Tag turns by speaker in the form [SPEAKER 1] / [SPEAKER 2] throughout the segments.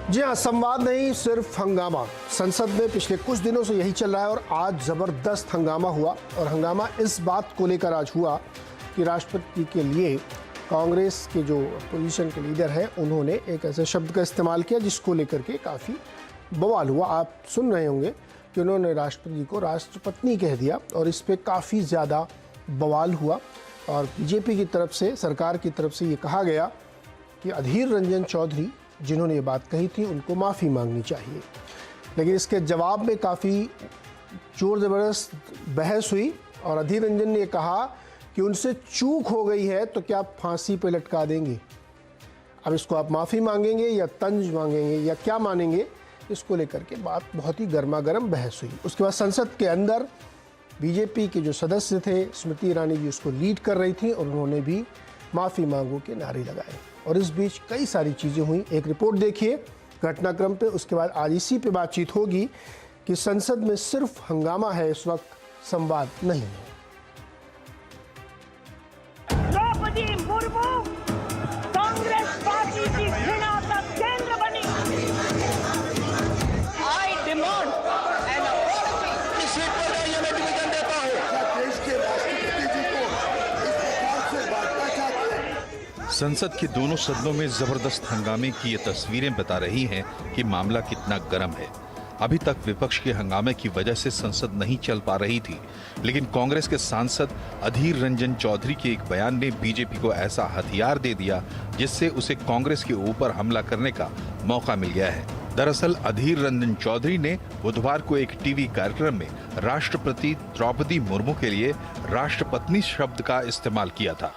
[SPEAKER 1] जी हाँ, संवाद नहीं सिर्फ हंगामा। संसद में पिछले कुछ दिनों से यही चल रहा है और आज जबरदस्त हंगामा हुआ। और हंगामा इस बात को लेकर आज हुआ कि राष्ट्रपति के लिए कांग्रेस के जो अपोजिशन के लीडर हैं उन्होंने एक ऐसे शब्द का इस्तेमाल किया जिसको लेकर के काफ़ी बवाल हुआ। आप सुन रहे होंगे कि उन्होंने राष्ट्रपति को राष्ट्रपत्नी कह दिया और इस पर काफ़ी ज़्यादा बवाल हुआ। और बीजेपी की तरफ से, सरकार की तरफ से ये कहा गया कि अधीर रंजन चौधरी जिन्होंने ये बात कही थी उनको माफ़ी मांगनी चाहिए। लेकिन इसके जवाब में काफ़ी जोर ज़बरदस्त बहस हुई और अधीर रंजन ने कहा कि उनसे चूक हो गई है तो क्या आप फांसी पे लटका देंगे। अब इसको आप माफ़ी मांगेंगे या तंज मांगेंगे या क्या मानेंगे, इसको लेकर के बात बहुत ही गर्मा गर्म बहस हुई। उसके बाद संसद के अंदर बीजेपी के जो सदस्य थे, स्मृति ईरानी जी उसको लीड कर रही थी और उन्होंने भी माफ़ी मांगो के नारे लगाए। और इस बीच कई सारी चीज़ें हुई। एक रिपोर्ट देखिए घटनाक्रम पे, उसके बाद आज इसी पे बातचीत होगी कि संसद में सिर्फ हंगामा है, इस वक्त संवाद नहीं है।
[SPEAKER 2] द्रौपदी मुर्मू कांग्रेस पार्टी की घृणा का केंद्र बनी। I demand an apology.
[SPEAKER 3] इसी पर मैं निवेदन देता हूं। देश के राष्ट्रपति जी को इस प्रकार से बांटना चाहते हैं।
[SPEAKER 4] संसद के दोनों सदनों में जबरदस्त हंगामे की ये तस्वीरें बता रही हैं कि मामला कितना गर्म है। अभी तक विपक्ष के हंगामे की वजह से संसद नहीं चल पा रही थी, लेकिन कांग्रेस के सांसद अधीर रंजन चौधरी के एक बयान ने बीजेपी को ऐसा हथियार दे दिया जिससे उसे कांग्रेस के ऊपर हमला करने का मौका मिल गया है। दरअसल अधीर रंजन चौधरी ने बुधवार को एक टीवी कार्यक्रम में राष्ट्रपति द्रौपदी मुर्मू के लिए राष्ट्रपत्नी शब्द का इस्तेमाल किया था।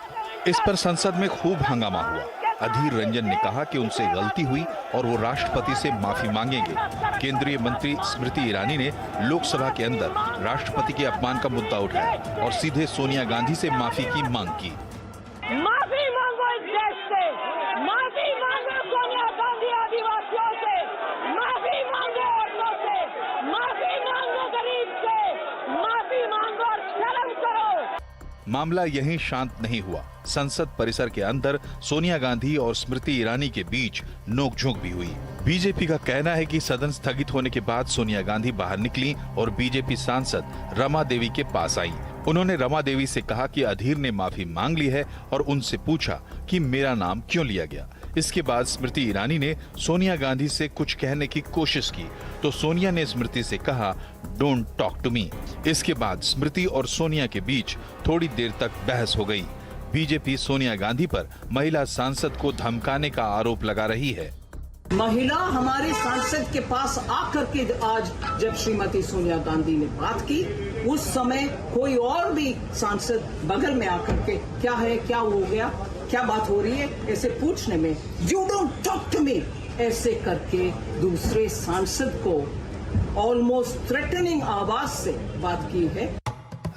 [SPEAKER 4] इस पर संसद में खूब हंगामा हुआ। अधीर रंजन ने कहा कि उनसे गलती हुई और वो राष्ट्रपति से माफी मांगेंगे। केंद्रीय मंत्री स्मृति ईरानी ने लोकसभा के अंदर राष्ट्रपति के अपमान का मुद्दा उठाया और सीधे सोनिया गांधी से माफी की मांग की।
[SPEAKER 2] माफी मांगो इस देश से, माफी मांगो सोनिया गांधी आदिवासियों से, माफी मांगो औरतों से, माफी मांगो गरीब से, माफी मांगो और शर्म करो।
[SPEAKER 4] मामला यहीं शांत नहीं हुआ। संसद परिसर के अंदर सोनिया गांधी और स्मृति ईरानी के बीच नोकझोंक भी हुई। बीजेपी का कहना है कि सदन स्थगित होने के बाद सोनिया गांधी बाहर निकली और बीजेपी सांसद रमा देवी के पास आई। उन्होंने रमा देवी से कहा कि अधीर ने माफी मांग ली है और उनसे पूछा कि मेरा नाम क्यों लिया गया। इसके बाद स्मृति ईरानी ने सोनिया गांधी से कुछ कहने की कोशिश की तो सोनिया ने स्मृति से कहा, डोंट टॉक टू मी। इसके बाद स्मृति और सोनिया के बीच थोड़ी देर तक बहस हो गई। बीजेपी सोनिया गांधी पर महिला सांसद को धमकाने का आरोप लगा रही है।
[SPEAKER 5] महिला हमारे सांसद के पास आकर के आज जब श्रीमती सोनिया गांधी ने बात की, उस समय कोई और भी सांसद बगल में आकर के क्या है, क्या हो गया, क्या बात हो रही है, ऐसे पूछने में you don't talk to me ऐसे करके दूसरे सांसद को ऑलमोस्ट थ्रेटनिंग आवाज से बात की है।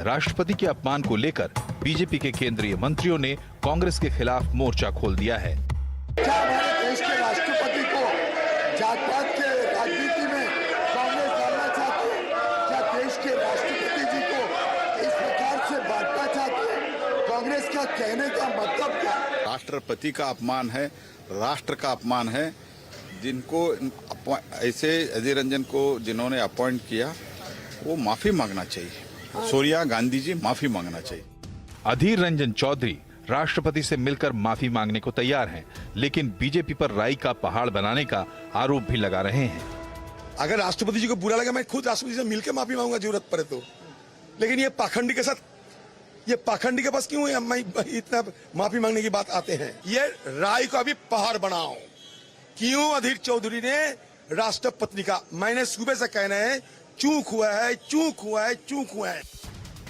[SPEAKER 4] राष्ट्रपति के अपमान को लेकर बीजेपी के केंद्रीय मंत्रियों ने कांग्रेस के खिलाफ मोर्चा खोल दिया है।
[SPEAKER 3] क्या हमारे देश के राष्ट्रपति को जात पात के राजनीति में कांग्रेस डालना चाहती है? क्या देश के राष्ट्रपति जी को इस प्रकार से बांटना चाहती है? कांग्रेस का कहने का मतलब क्या?
[SPEAKER 6] राष्ट्रपति का अपमान है, राष्ट्र का अपमान है। जिनको ऐसे अधीर रंजन को जिन्होंने अपॉइंट किया वो माफी मांगना चाहिए। सोनिया गांधी जी माफी मांगना चाहिए।
[SPEAKER 4] अधीर रंजन चौधरी राष्ट्रपति से मिलकर माफी मांगने को तैयार हैं, लेकिन बीजेपी पर राई का पहाड़ बनाने का आरोप भी लगा रहे हैं।
[SPEAKER 7] अगर राष्ट्रपति जी को बुरा लगा मैं खुद राष्ट्रपति से मिलकर माफी मांगूंगा जरूरत पड़े तो, लेकिन ये पाखंडी के साथ, ये पाखंडी के पास क्यों इतना माफी मांगने की बात आते हैं? ये राय को अभी पहाड़ बनाओ। क्यों अधीर चौधरी ने राष्ट्रपति का, मैंने सुबह से कहना है चूक हुआ है, चूक हुआ है, चूक हुआ है।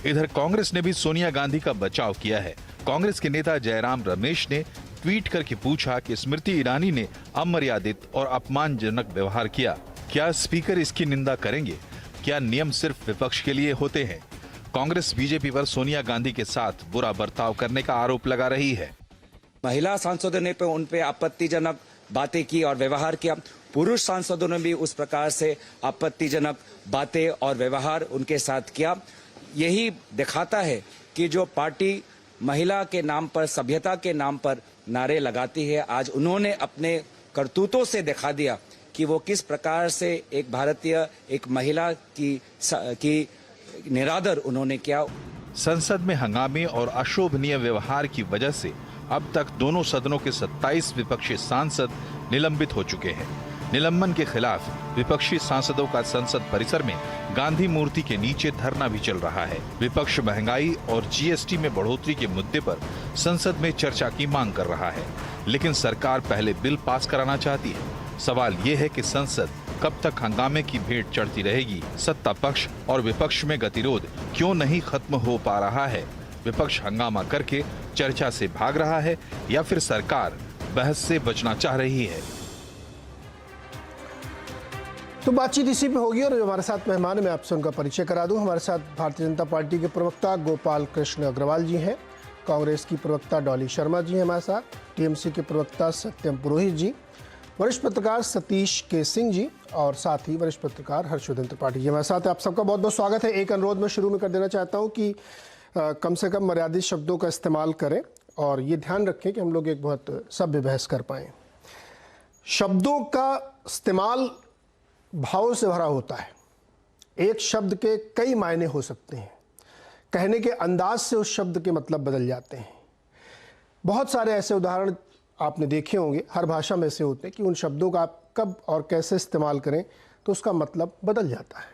[SPEAKER 4] इधर कांग्रेस ने भी सोनिया गांधी का बचाव किया है। कांग्रेस के नेता जयराम रमेश ने ट्वीट करके पूछा कि स्मृति ईरानी ने अमर्यादित और अपमानजनक व्यवहार किया। क्या स्पीकर इसकी निंदा करेंगे? क्या नियम सिर्फ विपक्ष के लिए होते हैं? कांग्रेस बीजेपी पर सोनिया गांधी के साथ बुरा बर्ताव करने का आरोप लगा रही है।
[SPEAKER 8] महिला सांसदों ने उन पे आपत्तिजनक बातें की और व्यवहार किया। पुरुष सांसदों ने भी उस प्रकार से आपत्तिजनक बातें और व्यवहार उनके साथ किया। यही दिखाता है कि जो पार्टी महिला के नाम पर, सभ्यता के नाम पर नारे लगाती है, आज उन्होंने अपने करतूतों से दिखा दिया कि वो किस प्रकार से एक भारतीय एक महिला की निरादर उन्होंने किया।
[SPEAKER 4] संसद में हंगामे और अशोभनीय व्यवहार की वजह से अब तक दोनों सदनों के 27 विपक्षी सांसद निलंबित हो चुके हैं। निलंबन के खिलाफ विपक्षी सांसदों का संसद परिसर में गांधी मूर्ति के नीचे धरना भी चल रहा है। विपक्ष महंगाई और जीएसटी में बढ़ोतरी के मुद्दे पर संसद में चर्चा की मांग कर रहा है, लेकिन सरकार पहले बिल पास कराना चाहती है। सवाल ये है कि संसद कब तक हंगामे की भेंट चढ़ती रहेगी? सत्ता पक्ष और विपक्ष में गतिरोध क्यों नहीं खत्म हो पा रहा है? विपक्ष हंगामा करके चर्चा से भाग रहा है या फिर सरकार बहस से बचना चाह रही है?
[SPEAKER 1] तो बातचीत इसी पे होगी और जो हमारे साथ मेहमान है मैं आपसे उनका परिचय करा दूं। हमारे साथ भारतीय जनता पार्टी के प्रवक्ता गोपाल कृष्ण अग्रवाल जी हैं, कांग्रेस की प्रवक्ता डॉली शर्मा जी हैं हमारे साथ, टीएमसी के प्रवक्ता सत्यम पुरोहित जी, वरिष्ठ पत्रकार सतीश के सिंह जी और साथ ही वरिष्ठ पत्रकार हर्षवर्धन त्रिपाठी जी हमारे साथ। आप सबका बहुत बहुत स्वागत है। एक अनुरोध मैं शुरू में कर देना चाहता हूँ कि कम से कम मर्यादित शब्दों का इस्तेमाल करें और ये ध्यान रखें कि हम लोग एक बहुत सभ्य बहस कर पाएँ। शब्दों का इस्तेमाल भावों से भरा होता है। एक शब्द के कई मायने हो सकते हैं, कहने के अंदाज से उस शब्द के मतलब बदल जाते हैं। बहुत सारे ऐसे उदाहरण आपने देखे होंगे, हर भाषा में से होते हैं कि उन शब्दों का आप कब और कैसे इस्तेमाल करें तो उसका मतलब बदल जाता है।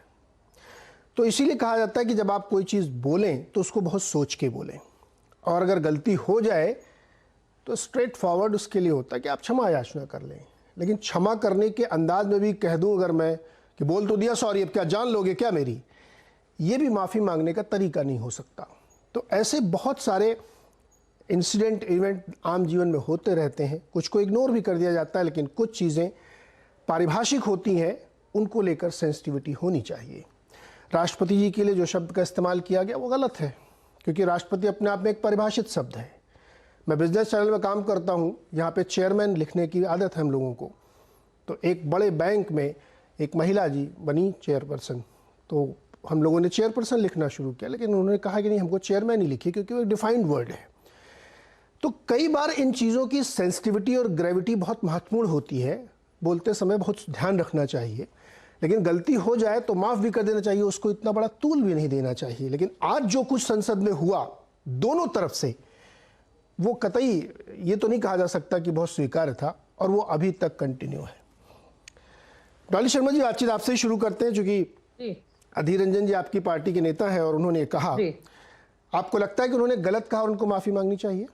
[SPEAKER 1] तो इसीलिए कहा जाता है कि जब आप कोई चीज़ बोलें तो उसको बहुत सोच के बोलें, और अगर गलती हो जाए तो स्ट्रेट फॉरवर्ड उसके लिए होता है कि आप क्षमा याचना कर लें। लेकिन क्षमा करने के अंदाज में भी कह दूं अगर मैं कि बोल तो दिया सॉरी, अब क्या जान लोगे क्या मेरी, ये भी माफ़ी मांगने का तरीका नहीं हो सकता। तो ऐसे बहुत सारे इंसिडेंट इवेंट आम जीवन में होते रहते हैं, कुछ को इग्नोर भी कर दिया जाता है, लेकिन कुछ चीज़ें पारिभाषिक होती हैं, उनको लेकर सेंसिटिविटी होनी चाहिए। राष्ट्रपति जी के लिए जो शब्द का इस्तेमाल किया गया वो गलत है, क्योंकि राष्ट्रपति अपने आप में एक परिभाषित शब्द है। मैं बिजनेस चैनल में काम करता हूँ, यहाँ पे चेयरमैन लिखने की आदत है हम लोगों को। तो एक बड़े बैंक में एक महिला जी बनी चेयरपर्सन, तो हम लोगों ने चेयरपर्सन लिखना शुरू किया, लेकिन उन्होंने कहा कि नहीं, हमको चेयरमैन ही लिखिए क्योंकि वो एक डिफाइंड वर्ड है। तो कई बार इन चीज़ों की सेंसिटिविटी और ग्रेविटी बहुत महत्वपूर्ण होती है, बोलते समय बहुत ध्यान रखना चाहिए। लेकिन गलती हो जाए तो माफ़ भी कर देना चाहिए, उसको इतना बड़ा तूल भी नहीं देना चाहिए। लेकिन आज जो कुछ संसद में हुआ दोनों तरफ से, वो कतई ये तो नहीं कहा जा सकता कि बहुत स्वीकार्य था, और वो अभी तक कंटिन्यू है। डॉली शर्मा जी, बातचीत आपसे ही शुरू करते हैं, क्योंकि अधीर रंजन जी आपकी पार्टी के नेता है और उन्होंने कहा, आपको लगता है कि उन्होंने गलत कहा और उनको माफ़ी मांगनी चाहिए?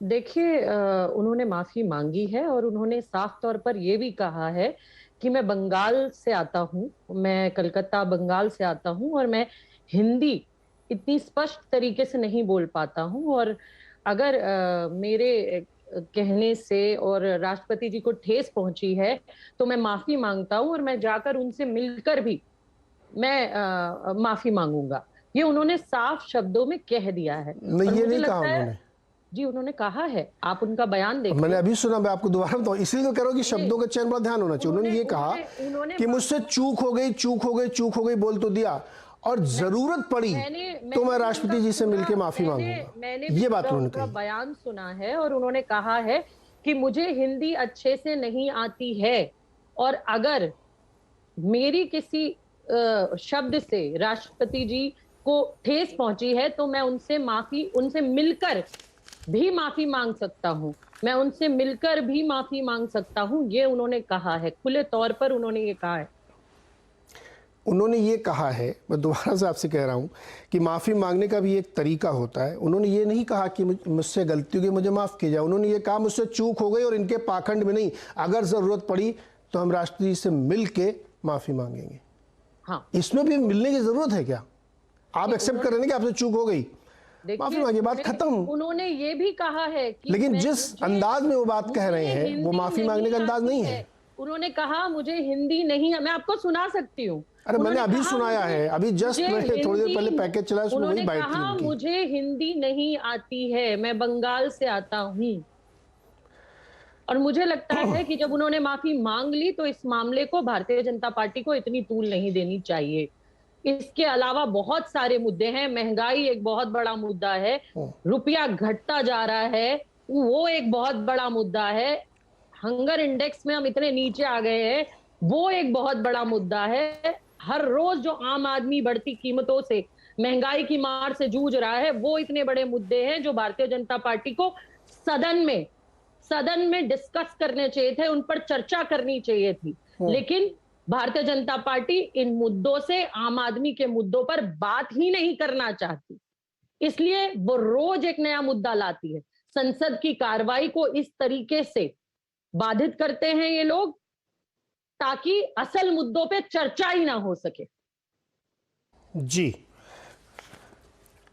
[SPEAKER 9] देखिए, उन्होंने माफी मांगी है और उन्होंने साफ तौर पर यह भी कहा है कि मैं बंगाल से आता हूं, मैं कलकत्ता बंगाल से आता हूं और मैं हिंदी इतनी स्पष्ट तरीके से नहीं बोल पाता हूं, और अगर मेरे कहने से और राष्ट्रपति जी को ठेस पहुंची है तो मैं माफी मांगता हूं और मैं जाकर उनसे मिलकर भी मैं माफी मांगूंगा। ये उन्होंने साफ शब्दों में कह दिया है।
[SPEAKER 1] नहीं, ये नहीं कहा उन्होंने।
[SPEAKER 9] जी, उन्होंने कहा है, आप उनका बयान देखिए।
[SPEAKER 1] मैंने अभी सुना, मैं आपको दोबारा बताऊं, इसलिए तो कह रहा हूं कि शब्दों का चयन बड़ा ध्यान होना चाहिए। उन्होंने ये कहा कि मुझसे चूक हो गई बोल तो दिया, और जरूरत पड़ी तो मैं राष्ट्रपति जी से मिलकर माफी मांगूंगा। ये बात उन्होंने कही।
[SPEAKER 9] बयान सुना है और उन्होंने कहा है कि मुझे हिंदी अच्छे से नहीं आती है, और अगर मेरी किसी शब्द से राष्ट्रपति जी को ठेस पहुंची है तो मैं उनसे मिलकर भी माफी मांग सकता हूं, मैं उनसे मिलकर भी माफी मांग सकता हूं। ये उन्होंने कहा है, खुले तौर पर उन्होंने ये कहा है।
[SPEAKER 1] उन्होंने ये कहा है, मैं दोबारा से आपसे कह रहा हूं कि माफी मांगने का भी एक तरीका होता है। उन्होंने ये नहीं कहा कि मुझसे गलती हो गई, मुझे माफ किया जाए। उन्होंने ये कहा मुझसे चूक हो गई और इनके पाखंड में नहीं, अगर जरूरत पड़ी तो हम राष्ट्रपति से मिल के माफी मांगेंगे।
[SPEAKER 9] हाँ,
[SPEAKER 1] इसमें भी मिलने की जरूरत है क्या? आप एक्सेप्ट कर रहे हैं कि आपसे चूक हो गई, माफी मांगिए, बात खत्म।
[SPEAKER 9] उन्होंने ये भी कहा है कि
[SPEAKER 1] लेकिन जिस अंदाज में वो बात कह रहे हैं वो माफी मांगने का अंदाज नहीं है।
[SPEAKER 9] उन्होंने कहा मुझे हिंदी नहीं, मैं आपको सुना सकती हूँ।
[SPEAKER 1] अरे मैंने अभी सुनाया है, अभी जस्ट थोड़ी देर पहले पैकेज चला, उसमें वही बात थी उनकी।
[SPEAKER 9] मुझे हिंदी नहीं आती है, मैं बंगाल से आता हूँ। और मुझे लगता है कि जब उन्होंने माफी मांग ली तो इस मामले को भारतीय जनता पार्टी को इतनी तूल नहीं देनी चाहिए। इसके अलावा बहुत सारे मुद्दे हैं, महंगाई एक बहुत बड़ा मुद्दा है, रुपया घटता जा रहा है वो एक बहुत बड़ा मुद्दा है, हंगर इंडेक्स में हम इतने नीचे आ गए हैं वो एक बहुत बड़ा मुद्दा है। हर रोज जो आम आदमी बढ़ती कीमतों से, महंगाई की मार से जूझ रहा है, वो इतने बड़े मुद्दे हैं जो भारतीय जनता पार्टी को सदन में डिस्कस करने चाहिए थे, उन पर चर्चा करनी चाहिए थी। लेकिन भारतीय जनता पार्टी इन मुद्दों से, आम आदमी के मुद्दों पर बात ही नहीं करना चाहती, इसलिए वो रोज एक नया मुद्दा लाती है। संसद की कार्रवाई को इस तरीके से बाधित करते हैं ये लोग ताकि असल मुद्दों पे चर्चा ही ना हो सके।
[SPEAKER 1] जी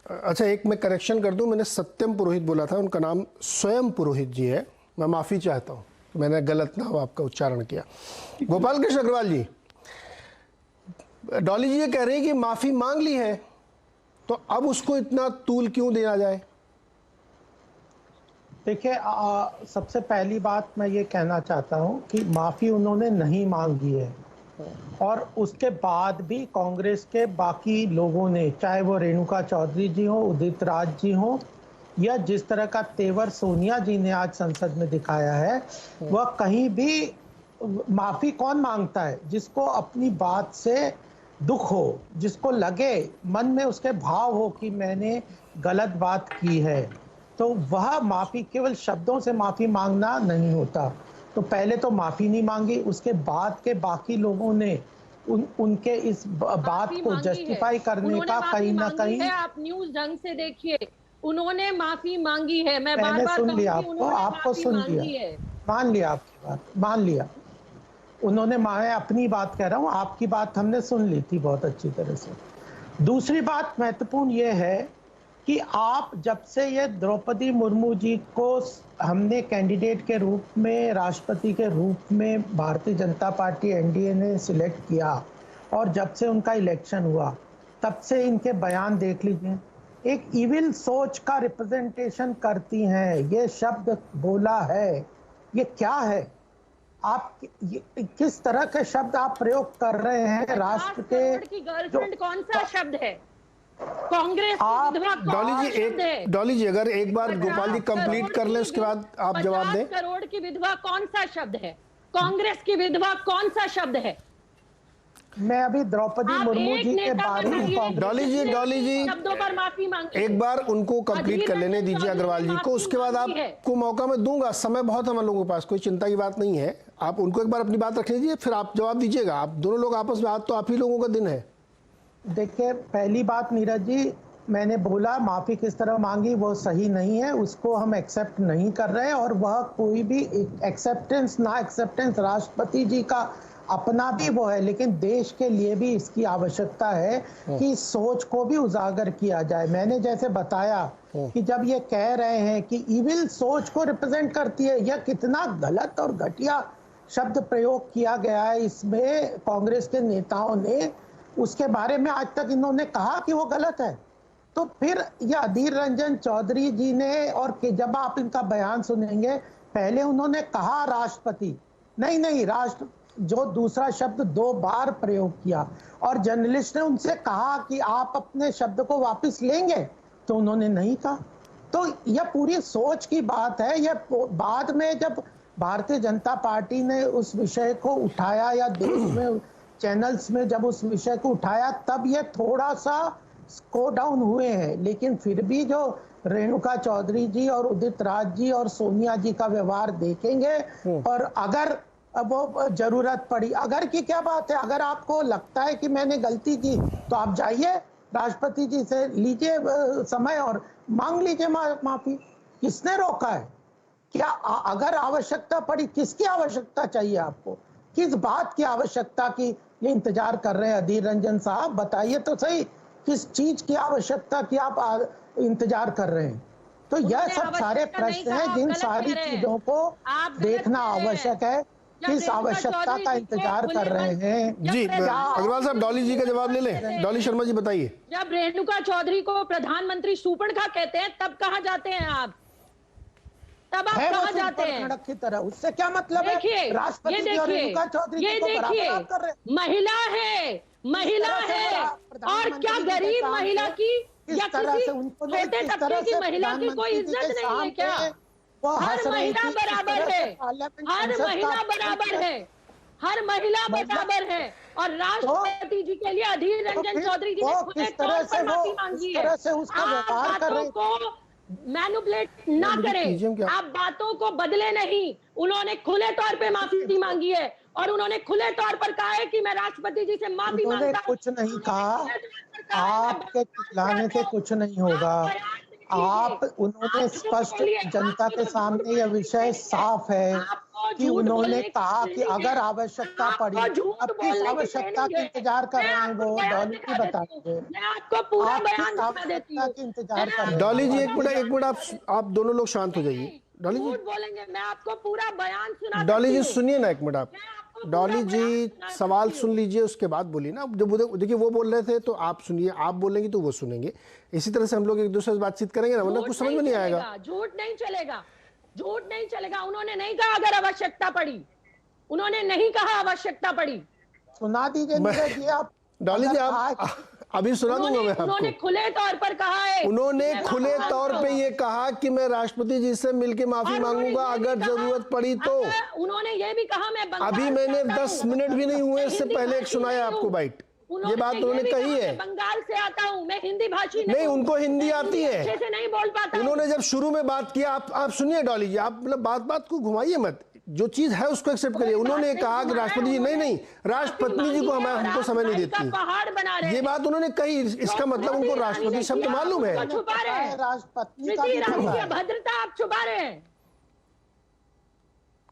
[SPEAKER 1] अच्छा, एक मैं करेक्शन कर दूं, मैंने सत्यम पुरोहित बोला था, उनका नाम स्वयं पुरोहित जी है। मैं माफ़ी चाहता हूं, मैंने गलत नाम आपका उच्चारण किया। गोपाल कृष्ण अग्रवाल जी, डॉली जी ये कह रहे हैं कि माफ़ी मांग ली है, तो अब उसको इतना तूल क्यों दिया जाए?
[SPEAKER 10] देखिए, सबसे पहली बात मैं ये कहना चाहता हूं कि माफ़ी उन्होंने नहीं मांगी है, और उसके बाद भी कांग्रेस के बाकी लोगों ने, चाहे वो रेणुका चौधरी जी हो, उदित राज जी हो, या जिस तरह का तेवर सोनिया जी ने आज संसद में दिखाया है, वह कहीं भी माफ़ी कौन मांगता है? जिसको अपनी बात से दुख हो, जिसको लगे, मन में उसके भाव हो कि मैंने गलत बात की है, तो वह माफ़ी केवल शब्दों से माफ़ी मांगना नहीं होता। तो पहले तो माफ़ी नहीं मांगी, उसके बाद के बाकी लोगों ने उनके इस बात को जस्टिफाई करने का कहीं ना कहीं,
[SPEAKER 9] आप न्यूज़ ढंग से देखिए, उन्होंने माफ़ी मांगी है। मैं
[SPEAKER 10] मैंने
[SPEAKER 9] बार-बार
[SPEAKER 10] सुन लिया
[SPEAKER 9] आपको
[SPEAKER 10] सुन लिया, मान लिया आपकी बात, मान लिया उन्होंने। मैं अपनी बात कह रहा हूँ, आपकी बात हमने सुन ली थी बहुत अच्छी तरह से। दूसरी बात महत्वपूर्ण ये है कि आप जब से ये द्रौपदी मुर्मू जी को हमने कैंडिडेट के रूप में, राष्ट्रपति के रूप में भारतीय जनता पार्टी एनडीए ने सिलेक्ट किया, और जब से उनका इलेक्शन हुआ, तब से इनके बयान देख लीजिए, एक इविल सोच का रिप्रेजेंटेशन करती हैं। ये शब्द बोला है, ये क्या है? आप किस तरह के शब्द आप प्रयोग कर रहे हैं? राष्ट्र के
[SPEAKER 9] गर्लफ्रेंड कौन सा शब्द है? कांग्रेस
[SPEAKER 1] डॉली जी अगर एक बार गोपाल जी कंप्लीट कर ले, उसके बाद आप जवाब दें।
[SPEAKER 9] 50 करोड़ की विधवा कौन सा शब्द है? कांग्रेस की विधवा कौन सा शब्द है?
[SPEAKER 10] मैं अभी द्रौपदी मुर्मू जी के बारे में,
[SPEAKER 1] डॉली जी
[SPEAKER 9] शब्दों पर माफी मांगे।
[SPEAKER 1] एक बार उनको कंप्लीट कर लेने दीजिए अग्रवाल जी को, उसके बाद आपको मौका मैं दूंगा। समय बहुत है हम लोगों के पास, कोई चिंता की बात नहीं है। आप उनको एक बार अपनी बात रख लीजिए, फिर आप जवाब दीजिएगा। आप दोनों लोग आपस में, आज तो आप ही लोगों का दिन है।
[SPEAKER 10] देखिए, पहली बात नीरज जी, मैंने बोला माफ़ी किस तरह मांगी वो सही नहीं है, उसको हम एक्सेप्ट नहीं कर रहे, और वह कोई भी एक्सेप्टेंस ना एक्सेप्टेंस राष्ट्रपति जी का अपना भी वो है, लेकिन देश के लिए भी इसकी आवश्यकता है कि इस सोच को भी उजागर किया जाए। मैंने जैसे बताया कि जब ये कह रहे हैं कि इविल सोच को रिप्रेजेंट करती है, यह कितना गलत और घटिया शब्द प्रयोग किया गया है इसमें कांग्रेस के नेताओं ने, उसके बारे में आज तक इन्होंने कहा कि वो गलत है। तो फिर ये अधीर रंजन चौधरी जी ने, और जब आप इनका बयान सुनेंगे, पहले उन्होंने कहा राष्ट्रपति, नहीं राष्ट्र, जो दूसरा शब्द 2 बार प्रयोग किया, और जर्नलिस्ट ने उनसे कहा कि आप अपने शब्द को वापस लेंगे, तो उन्होंने नहीं कहा। तो यह पूरी सोच की बात है। यह बाद में जब भारतीय जनता पार्टी ने उस विषय को उठाया, या देश में चैनल्स में जब उस विषय को उठाया, तब ये थोड़ा सा स्लो डाउन हुए हैं। लेकिन फिर भी जो रेणुका चौधरी जी और उदित राज जी और सोनिया जी का व्यवहार देखेंगे, और अगर वो जरूरत पड़ी, अगर की क्या बात है, अगर आपको लगता है कि मैंने गलती की, तो आप जाइए राष्ट्रपति जी से लीजिए समय और मांग लीजिए माफी। किसने रोका है? क्या अगर आवश्यकता पड़ी, किसकी आवश्यकता चाहिए आपको? किस बात की आवश्यकता की ये इंतजार कर रहे हैं? अधीर रंजन साहब बताइए तो सही, किस चीज की आवश्यकता की आप इंतजार कर रहे हैं? तो यह सब सारे प्रश्न हैं जिन सारी चीजों को देखना आवश्यक है। किस आवश्यकता का इंतजार कर रहे हैं?
[SPEAKER 1] जी अग्रवाल साहब, डॉली जी का जवाब ले लें। डॉली शर्मा जी बताइए।
[SPEAKER 9] जब रेणुका चौधरी को प्रधानमंत्री सुपर्णखा कहते हैं, तब कहाँ जाते हैं आप? तब आप कहाँ जाते हैं?
[SPEAKER 10] की तरह, उससे क्या मतलब है? राष्ट्रपति और रेणुका चौधरी
[SPEAKER 9] ये देखिए, महिला है और क्या गरीब महिला की या किसी छोटे तबके की महिला की कोई इज्जत नहीं है क्या? हर महिला बराबर है, हर महिला बराबर है, हर महिला बराबर है और राष्ट्रपति जी के लिए अधीर रंजन चौधरी जी ने खुले तौर पर माफी मांगी है। आप बातों को मैनिपुलेट ना करें, आप बातों को बदले नहीं। उन्होंने खुले तौर पे माफी मांगी है और उन्होंने खुले तौर पर कहा है कि मैं राष्ट्रपति जी से माफी मांगता हूं।
[SPEAKER 10] कुछ नहीं कहा, आपके चिल्लाने से कुछ नहीं होगा। उन्होंने स्पष्ट जनता के सामने यह विषय साफ है कि उन्होंने कहा कि अगर आवश्यकता पड़ी, अब किस आवश्यकता की इंतजार कर रहे हैं वो डॉली जी बताएंगे।
[SPEAKER 9] मैं आपको पूरा बयान सुना देती हूँ।
[SPEAKER 10] इंतजार कर रहे हैं
[SPEAKER 1] डॉली जी एक मिनट आप दोनों लोग शांत हो जाइए। डॉली जी
[SPEAKER 9] झूठ बोलेंगे, मैं आपको पूरा बयान सुना
[SPEAKER 1] डॉली
[SPEAKER 9] देती
[SPEAKER 1] जी
[SPEAKER 9] हूँ।
[SPEAKER 1] सुनिए ना एक मिनट आप। डॉली जी सवाल सुन लीजिए, उसके बाद बोलिए ना। जब देखिए वो बोल रहे थे तो आप सुनिए, आप बोलेंगे तो वो सुनेंगे। इसी तरह से हम लोग एक दूसरे से बातचीत करेंगे ना, वरना कुछ समझ में नहीं आएगा।
[SPEAKER 9] झूठ नहीं चलेगा, झूठ नहीं चलेगा। उन्होंने नहीं कहा अगर आवश्यकता पड़ी, उन्होंने नहीं कहा आवश्यकता पड़ी।
[SPEAKER 10] सुना दीजिए नीरज जी आप।
[SPEAKER 1] डॉली जी आप अभी सुना दूंगा मैं
[SPEAKER 9] उन्होंने
[SPEAKER 1] आपको।
[SPEAKER 9] खुले तौर पर कहा है,
[SPEAKER 1] उन्होंने खुले तौर पे ये कहा कि मैं राष्ट्रपति जी से मिलके माफी मांगूंगा अगर जरूरत पड़ी तो।
[SPEAKER 9] उन्होंने ये भी कहा मैं बंगाल
[SPEAKER 1] अभी
[SPEAKER 9] से
[SPEAKER 1] मैंने
[SPEAKER 9] आता
[SPEAKER 1] 10
[SPEAKER 9] हूं।
[SPEAKER 1] मिनट भी नहीं हुए इससे
[SPEAKER 9] हिंदी
[SPEAKER 1] पहले एक
[SPEAKER 9] भाषी
[SPEAKER 1] सुनाया
[SPEAKER 9] नहीं
[SPEAKER 1] आपको
[SPEAKER 9] हूं।
[SPEAKER 1] बाइट। ये बात उन्होंने
[SPEAKER 9] भी
[SPEAKER 1] कही
[SPEAKER 9] कहा,
[SPEAKER 1] है।
[SPEAKER 9] मैं बंगाल से आता हूँ, मैं हिंदी भाषी
[SPEAKER 1] नहीं,
[SPEAKER 9] हूं।
[SPEAKER 1] उनको हिंदी आती है।
[SPEAKER 9] अच्छे से नहीं बोल पाता हूं।
[SPEAKER 1] उन्होंने जब शुरू में बात किया, आप सुनिए डॉली जी, आप मतलब बात को घुमाइए मत, जो चीज है उसको एक्सेप्ट करिए। उन्होंने कहा कि राष्ट्रपति जी नहीं, राष्ट्रपति जी को हमको समय नहीं देती,
[SPEAKER 9] पहाड़ बना रहे
[SPEAKER 1] ये बात उन्होंने कही। इसका मतलब उनको राष्ट्रपति शब्द मालूम है।
[SPEAKER 9] छुपा रहे हैं,
[SPEAKER 10] राष्ट्रपति का
[SPEAKER 9] स्मृति
[SPEAKER 10] भी
[SPEAKER 9] ईरानी
[SPEAKER 10] छुपा
[SPEAKER 9] की
[SPEAKER 10] है।
[SPEAKER 9] अभद्रता आप छुपा रहे हैं।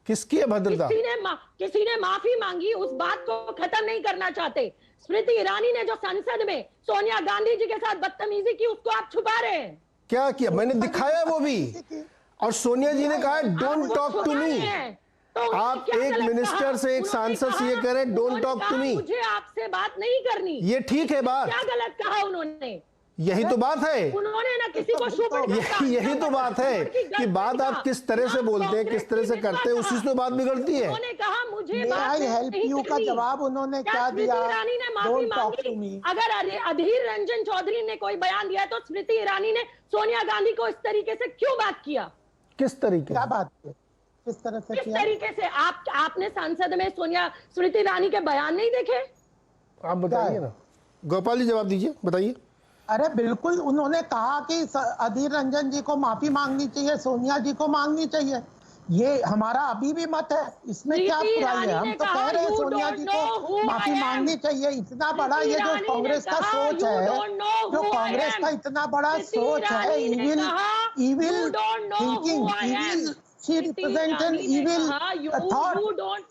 [SPEAKER 1] किसकी अभद्रता?
[SPEAKER 9] किसी ने माफी मांगी, उस बात को खत्म नहीं करना चाहते। स्मृति ईरानी ने जो संसद में सोनिया गांधी जी के साथ बदतमीजी की, उसको आप छुपा रहे हैं।
[SPEAKER 1] क्या किया? मैंने दिखाया वो भी। और सोनिया जी ने कहा डोंट टॉक टू मी। आप एक मिनिस्टर से, एक सांसद से ये कह रहे हैं डोंट टॉक टू मी।
[SPEAKER 9] मुझे आपसे बात नहीं करनी।
[SPEAKER 1] ये ठीक है बात?
[SPEAKER 9] क्या गलत कहा उन्होंने?
[SPEAKER 1] यही तो बात है।
[SPEAKER 9] उन्होंने ना किसी को शुभ
[SPEAKER 1] यही तो बात है कि बात आप किस तरह से बोलते हैं, किस तरह से करते हैं, उसी से तो बात बिगड़ती है।
[SPEAKER 9] उन्होंने कहा मुझे
[SPEAKER 10] May
[SPEAKER 9] बात
[SPEAKER 10] I help
[SPEAKER 9] नहीं
[SPEAKER 10] you का
[SPEAKER 9] करनी।
[SPEAKER 10] जवाब उन्होंने क्या
[SPEAKER 9] स्मृति
[SPEAKER 10] दिया?
[SPEAKER 9] ईरानी ने माफी
[SPEAKER 10] Don't talk to
[SPEAKER 9] मांगी।
[SPEAKER 10] me.
[SPEAKER 9] अगर अधीर रंजन चौधरी ने कोई बयान दिया तो स्मृति ईरानी ने सोनिया गांधी को इस तरीके से क्यों बात किया?
[SPEAKER 1] किस तरीके?
[SPEAKER 10] क्या बात है? किस तरह से
[SPEAKER 9] किस
[SPEAKER 10] किया?
[SPEAKER 9] तरीके से? आपने संसद में स्मृति ईरानी के बयान नहीं देखे?
[SPEAKER 1] आप बताइए ना, गोपाल जी जवाब दीजिए, बताइए।
[SPEAKER 10] अरे बिल्कुल, उन्होंने कहा कि अधीर रंजन जी को माफी मांगनी चाहिए, सोनिया जी को मांगनी चाहिए। ये हमारा अभी भी मत है, इसमें क्या बुराई है? हम तो कह रहे हैं सोनिया जी को माफी मांगनी चाहिए। इतना बड़ा ये जो कांग्रेस का सोच है, जो कांग्रेस का इतना बड़ा सोच है, evil thinking, evil, she represents an evil thought।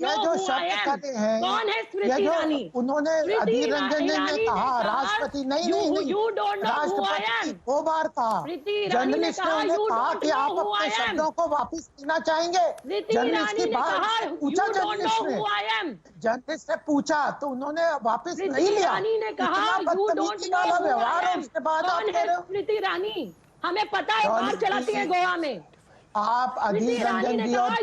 [SPEAKER 10] यह जो शब्द कहते हैं, यह जो उन्होंने अधीर रंजन जी ने कहा राष्ट्रपति नहीं, राष्ट्रपति 2 बार कहा। जर्नलिस्ट ने उन्हें कहा कि आप अपने शब्दों को वापस लेना चाहेंगे। जर्नलिस्ट की बात पूछा, जर्नलिस्ट ने पूछा तो उन्होंने वापस नहीं लिया। इतना बदतमीजी वाला व्यवहार है, उसके बाद आप कह रहे हो।
[SPEAKER 9] स्मृति ईरानी हमें पता है बाहर चलाती है गोवा में।
[SPEAKER 10] आप अधीर रंजन जी और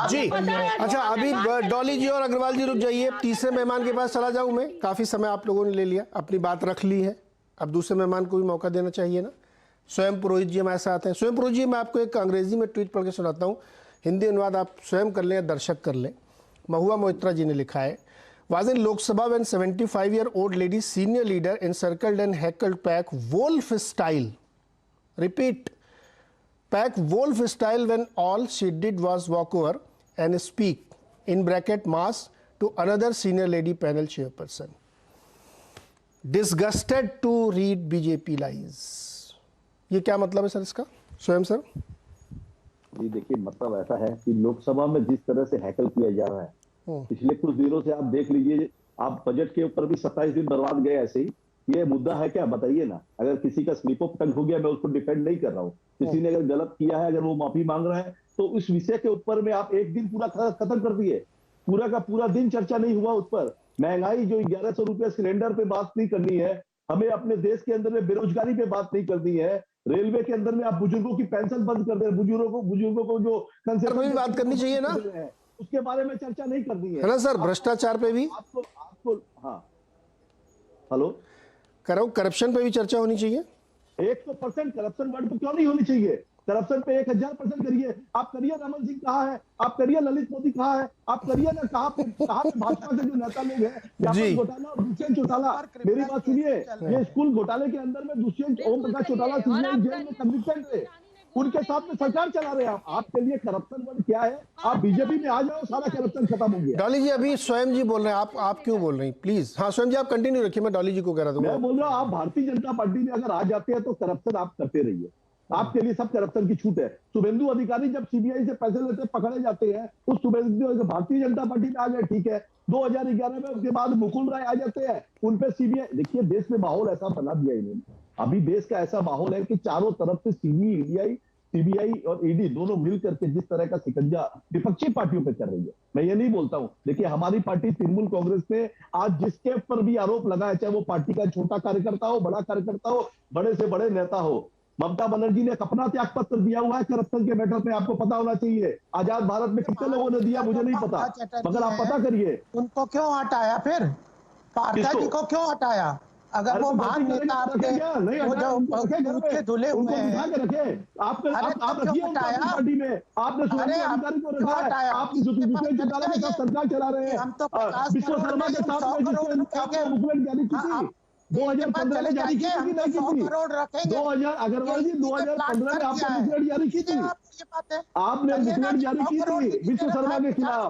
[SPEAKER 1] जी अच्छा, अभी डॉली जी और अग्रवाल जी रुक जाइए, तीसरे मेहमान के पास चला जाऊं मैं। काफी समय आप लोगों ने ले लिया, अपनी बात रख ली है, अब दूसरे मेहमान को भी मौका देना चाहिए ना। स्वयं पुरोहित जी हमारे साथ हैं। स्वयं पुरोहित जी, मैं आपको एक अंग्रेजी में ट्वीट पढ़ के सुनाता हूँ, हिंदी अनुवाद आप स्वयं कर लें या दर्शक कर लें। महुआ मोहित्रा जी ने लिखा है, was in Lok Sabha when 75-year-old lady senior leader encircled and heckled Pack Wolf style. Repeat, Pack Wolf style when all she did was walk over and speak in bracket mass to another senior lady panel chairperson. Disgusted to read BJP lies. ये क्या मतलब है sir इसका? स्वयं sir.
[SPEAKER 11] जी देखिए, मतलब ऐसा है कि लोकसभा में जिस तरह से हैकल किया जा रहा है, पिछले कुछ दिनों से आप देख लीजिए, आप बजट के ऊपर भी 27 दिन बर्बाद गए ऐसे ही। ये मुद्दा है क्या, बताइए ना। अगर किसी का स्लिप ऑफ टंग हो गया, मैं उसको डिफेंड नहीं कर रहा हूँ। किसी ने अगर गलत किया है, अगर वो माफी मांग रहा है, तो उस विषय के ऊपर में आप एक दिन पूरा खत्म कर दिए। पूरा का पूरा दिन चर्चा नहीं हुआ उस पर। महंगाई जो 1100 रुपए सिलेंडर पे बात नहीं करनी है, हमें अपने देश के अंदर में बेरोजगारी पे बात नहीं करनी है, रेलवे के अंदर में आप बुजुर्गों की पेंशन बंद कर दे, बुजुर्गों को जो कंसेशन
[SPEAKER 1] बात करनी चाहिए ना,
[SPEAKER 11] उसके बारे में चर्चा नहीं करनी है
[SPEAKER 1] ना सर। भ्रष्टाचार पे भी
[SPEAKER 11] आपको हाँ, हेलो
[SPEAKER 1] करो, करप्शन पे भी चर्चा होनी चाहिए।
[SPEAKER 11] 100% करप्शन वर्ड पे क्यों नहीं होनी चाहिए? करप्शन पे 1000% करिए। आप करिए रमन सिंह कहाँ है, आप करिए ललित मोदी कहाँ है, आप करिए ना कहाँ पे भाजपा के जो नेता लोग हैं, व्यापक घोटाला और दुष्यंत चौटाला। मेरी बात सुनिए, ये स्कूल घोटाले के अंदर में दुष्यंत ओम प्रकाश चौटाला सीबीआई जेल में कन्विक्टेड थे, उनके साथ में सरकार चला रहे हैं आप। आपके लिए करप्शन वर्ड क्या है? आप बीजेपी में आ जाओ, सारा करप्शन खत्म हो गया।
[SPEAKER 1] डॉली जी अभी स्वयं जी बोल रहे हैं, आप क्यों बोल रही हैं? प्लीज हाँ स्वयं जी आप कंटिन्यू रखिए, मैं डॉली जी को कह रहा था।
[SPEAKER 11] मैं बोल रहा हूँ, आप भारतीय जनता पार्टी में अगर आ जाते हैं तो करप्शन आप करते रहिए, आपके लिए सब करप्शन की छूट है। शुभेंदु अधिकारी जब सीबीआई से पैसे लेते पकड़े जाते हैं, उस शुभेंदु भारतीय जनता पार्टी में आ गए, ठीक है। 2011 में उसके बाद मुकुल राय आ जाते हैं, उन पे सीबीआई। देखिए देश में माहौल ऐसा बना दिया इन्होंने, अभी देश का ऐसा माहौल है कि चारों तरफ से सीबीआई और ईडी दोनों मिल करके जिस तरह का शिकंजा विपक्षी पार्टियों पे कर रही है, मैं ये नहीं बोलता हूं। देखिए हमारी पार्टी तृणमूल कांग्रेस ने आज जिसके पर भी आरोप लगाया, चाहे वो पार्टी का छोटा कार्यकर्ता हो, बड़ा कार्यकर्ता हो, बड़े से बड़े नेता हो, ममता बनर्जी ने अपना त्याग पत्र दिया हुआ है करप्शन के मैटर पे, आपको पता होना चाहिए। आजाद भारत में कितने लोगों ने दिया मुझे नहीं पता, मगर आप पता करिए।
[SPEAKER 10] उनको क्यों हटाया फिर? पार्था जी को क्यों हटाया? अगर वो महान नेता आपके वो जो दूध के धुले हुए हैं,
[SPEAKER 11] आप रखिए पार्टी में, आपने अधिकारी को रखा है, आप दुष्यंत चौटाला के साथ सरकार चला रहे हैं।
[SPEAKER 10] हम तो
[SPEAKER 11] विश्व शर्मा के साथ मुखबिर जारी की थी 2015 में, जारी की थी नहीं की थी 2000 अग्रवाल जी 2015 में आपने मुखबिर जारी की थी, आपने मुखबिर जारी की थी विश्व शर्मा के खिलाफ।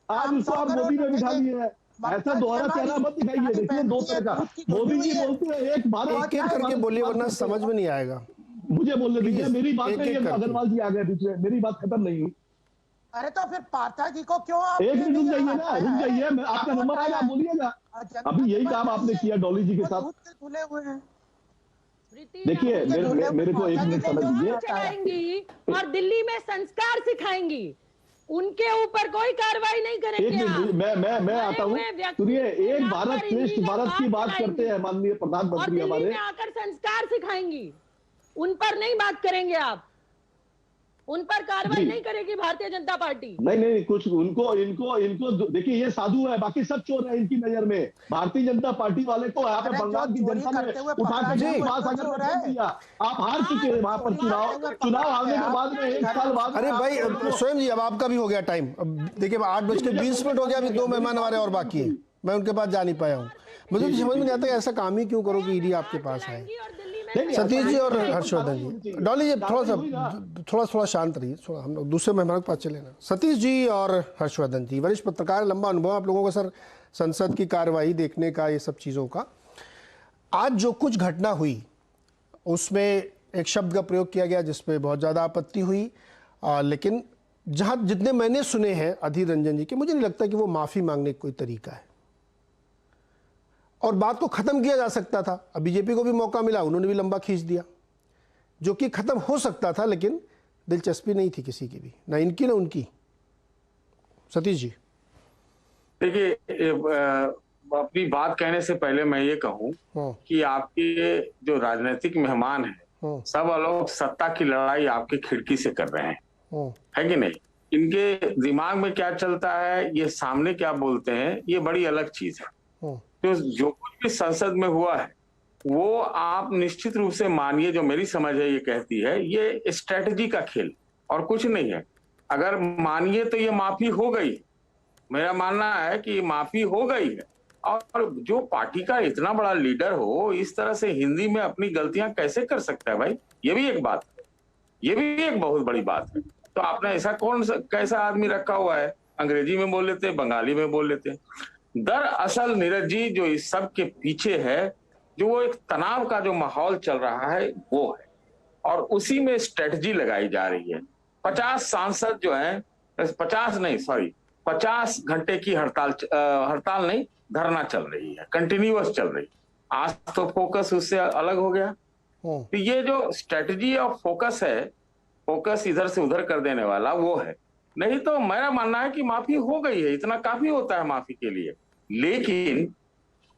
[SPEAKER 11] आज उसको आप मोदी में बिठा लिए हैं। ऐसा दोहरा चेहरा मत दिखाइए। देखिए दो तरह का, मोदी जी बोलते हैं एक भारत,
[SPEAKER 1] एक करके बोलिए वरना समझ में नहीं आएगा।
[SPEAKER 11] मुझे बोलने दीजिए, मेरी बात नहीं है, अग्रवाल जी आ गए बीच में, मेरी बात खत्म नहीं हुई।
[SPEAKER 10] अरे तो फिर पार्था जी को क्यों आप
[SPEAKER 11] एक मिनट रुक जाइए ना, रुक जाइए, मैं आपका नंबर आएगा, आप बोलिएगा। अभी यही काम आपने किया डॉली जी के साथ। देखिए मेरे को एक मिनट समझ लीजिए।
[SPEAKER 9] चलाएंगी और दिल्ली में संस्कार सिखाएंगी, उनके ऊपर कोई कार्रवाई नहीं करेंगे।
[SPEAKER 11] एक मिनट मैं आता हूँ, सुनिए। एक भारत श्रेष्ठ भारत की बात करते हैं माननीय प्रधानमंत्री हमारे,
[SPEAKER 9] आकर संस्कार सिखाएंगी, उन पर नहीं बात करेंगे आप, उन पर कार्रवाई नहीं करेगी भारतीय जनता पार्टी।
[SPEAKER 11] नहीं कुछ इनको देखिए, ये साधु है, बाकी सब चोर है इनकी नजर में। भारतीय जनता पार्टी वाले को यहाँ पे बंगाल की जनता ने उठा के दिया। आप हार चुके हैं वहां पर चुनाव हारने के बाद में 1 साल बाद।
[SPEAKER 1] अरे भाई स्वयं जी अब आपका भी हो गया टाइम। अब देखिए 8:20 हो गया, अभी 2 मेहमान हमारे और बाकी हैं, मैं उनके पास जा नहीं पाया हूँ। मुझे तो समझ में नहीं आता ऐसा काम ही क्यों करो कि ईडी आपके पास आए। सतीश जी और हर्षवर्धन जी, डॉली जी थोड़ा शांत रहिए, हम लोग दूसरे मेहमान के पास चले ना। सतीश जी और हर्षवर्धन जी, वरिष्ठ पत्रकार, लंबा अनुभव आप लोगों का सर संसद की कार्यवाही देखने का, ये सब चीज़ों का। आज जो कुछ घटना हुई उसमें एक शब्द का प्रयोग किया गया जिसपे बहुत ज़्यादा आपत्ति हुई, लेकिन जहाँ जितने मैंने सुने हैं अधीर रंजन जी के, मुझे नहीं लगता कि वो माफ़ी मांगने का कोई तरीका है और बात को ख़त्म किया जा सकता था। अब बीजेपी को भी मौका मिला, उन्होंने भी लंबा खींच दिया, जो कि ख़त्म हो सकता था, लेकिन दिलचस्पी नहीं थी किसी की भी, ना इनकी ना उनकी। सतीश जी
[SPEAKER 12] देखिए, अपनी बात कहने से पहले मैं ये कहूं कि आपके जो राजनीतिक मेहमान हैं सब लोग सत्ता की लड़ाई आपकी खिड़की से कर रहे हैं, है कि नहीं? इनके दिमाग में क्या चलता है, ये सामने क्या बोलते हैं, ये बड़ी अलग चीज है। तो जो कुछ भी संसद में हुआ है वो आप निश्चित रूप से मानिए, जो मेरी समझ है ये कहती है ये स्ट्रेटजी का खेल और कुछ नहीं है। अगर मानिए तो ये माफी हो गई, मेरा मानना है कि माफी हो गई है। और जो पार्टी का इतना बड़ा लीडर हो इस तरह से हिंदी में अपनी गलतियां कैसे कर सकता है भाई? ये भी एक बात है, ये भी एक बहुत बड़ी बात है। तो आपने ऐसा कैसा आदमी रखा हुआ है, अंग्रेजी में बोल लेते हैं, बंगाली में बोल लेते हैं। दरअसल नीरज जी जो इस सब के पीछे है, जो वो एक तनाव का जो माहौल चल रहा है वो है, और उसी में स्ट्रेटजी लगाई जा रही है। 50 सांसद जो हैं, 50 घंटे की हड़ताल नहीं, धरना चल रही है, कंटिन्यूअस चल रही है। आज तो फोकस उससे अलग हो गया। तो ये जो स्ट्रेटजी ऑफ फोकस है, फोकस इधर से उधर कर देने वाला वो है। नहीं तो मेरा मानना है कि माफी हो गई है, इतना काफी होता है माफी के लिए। लेकिन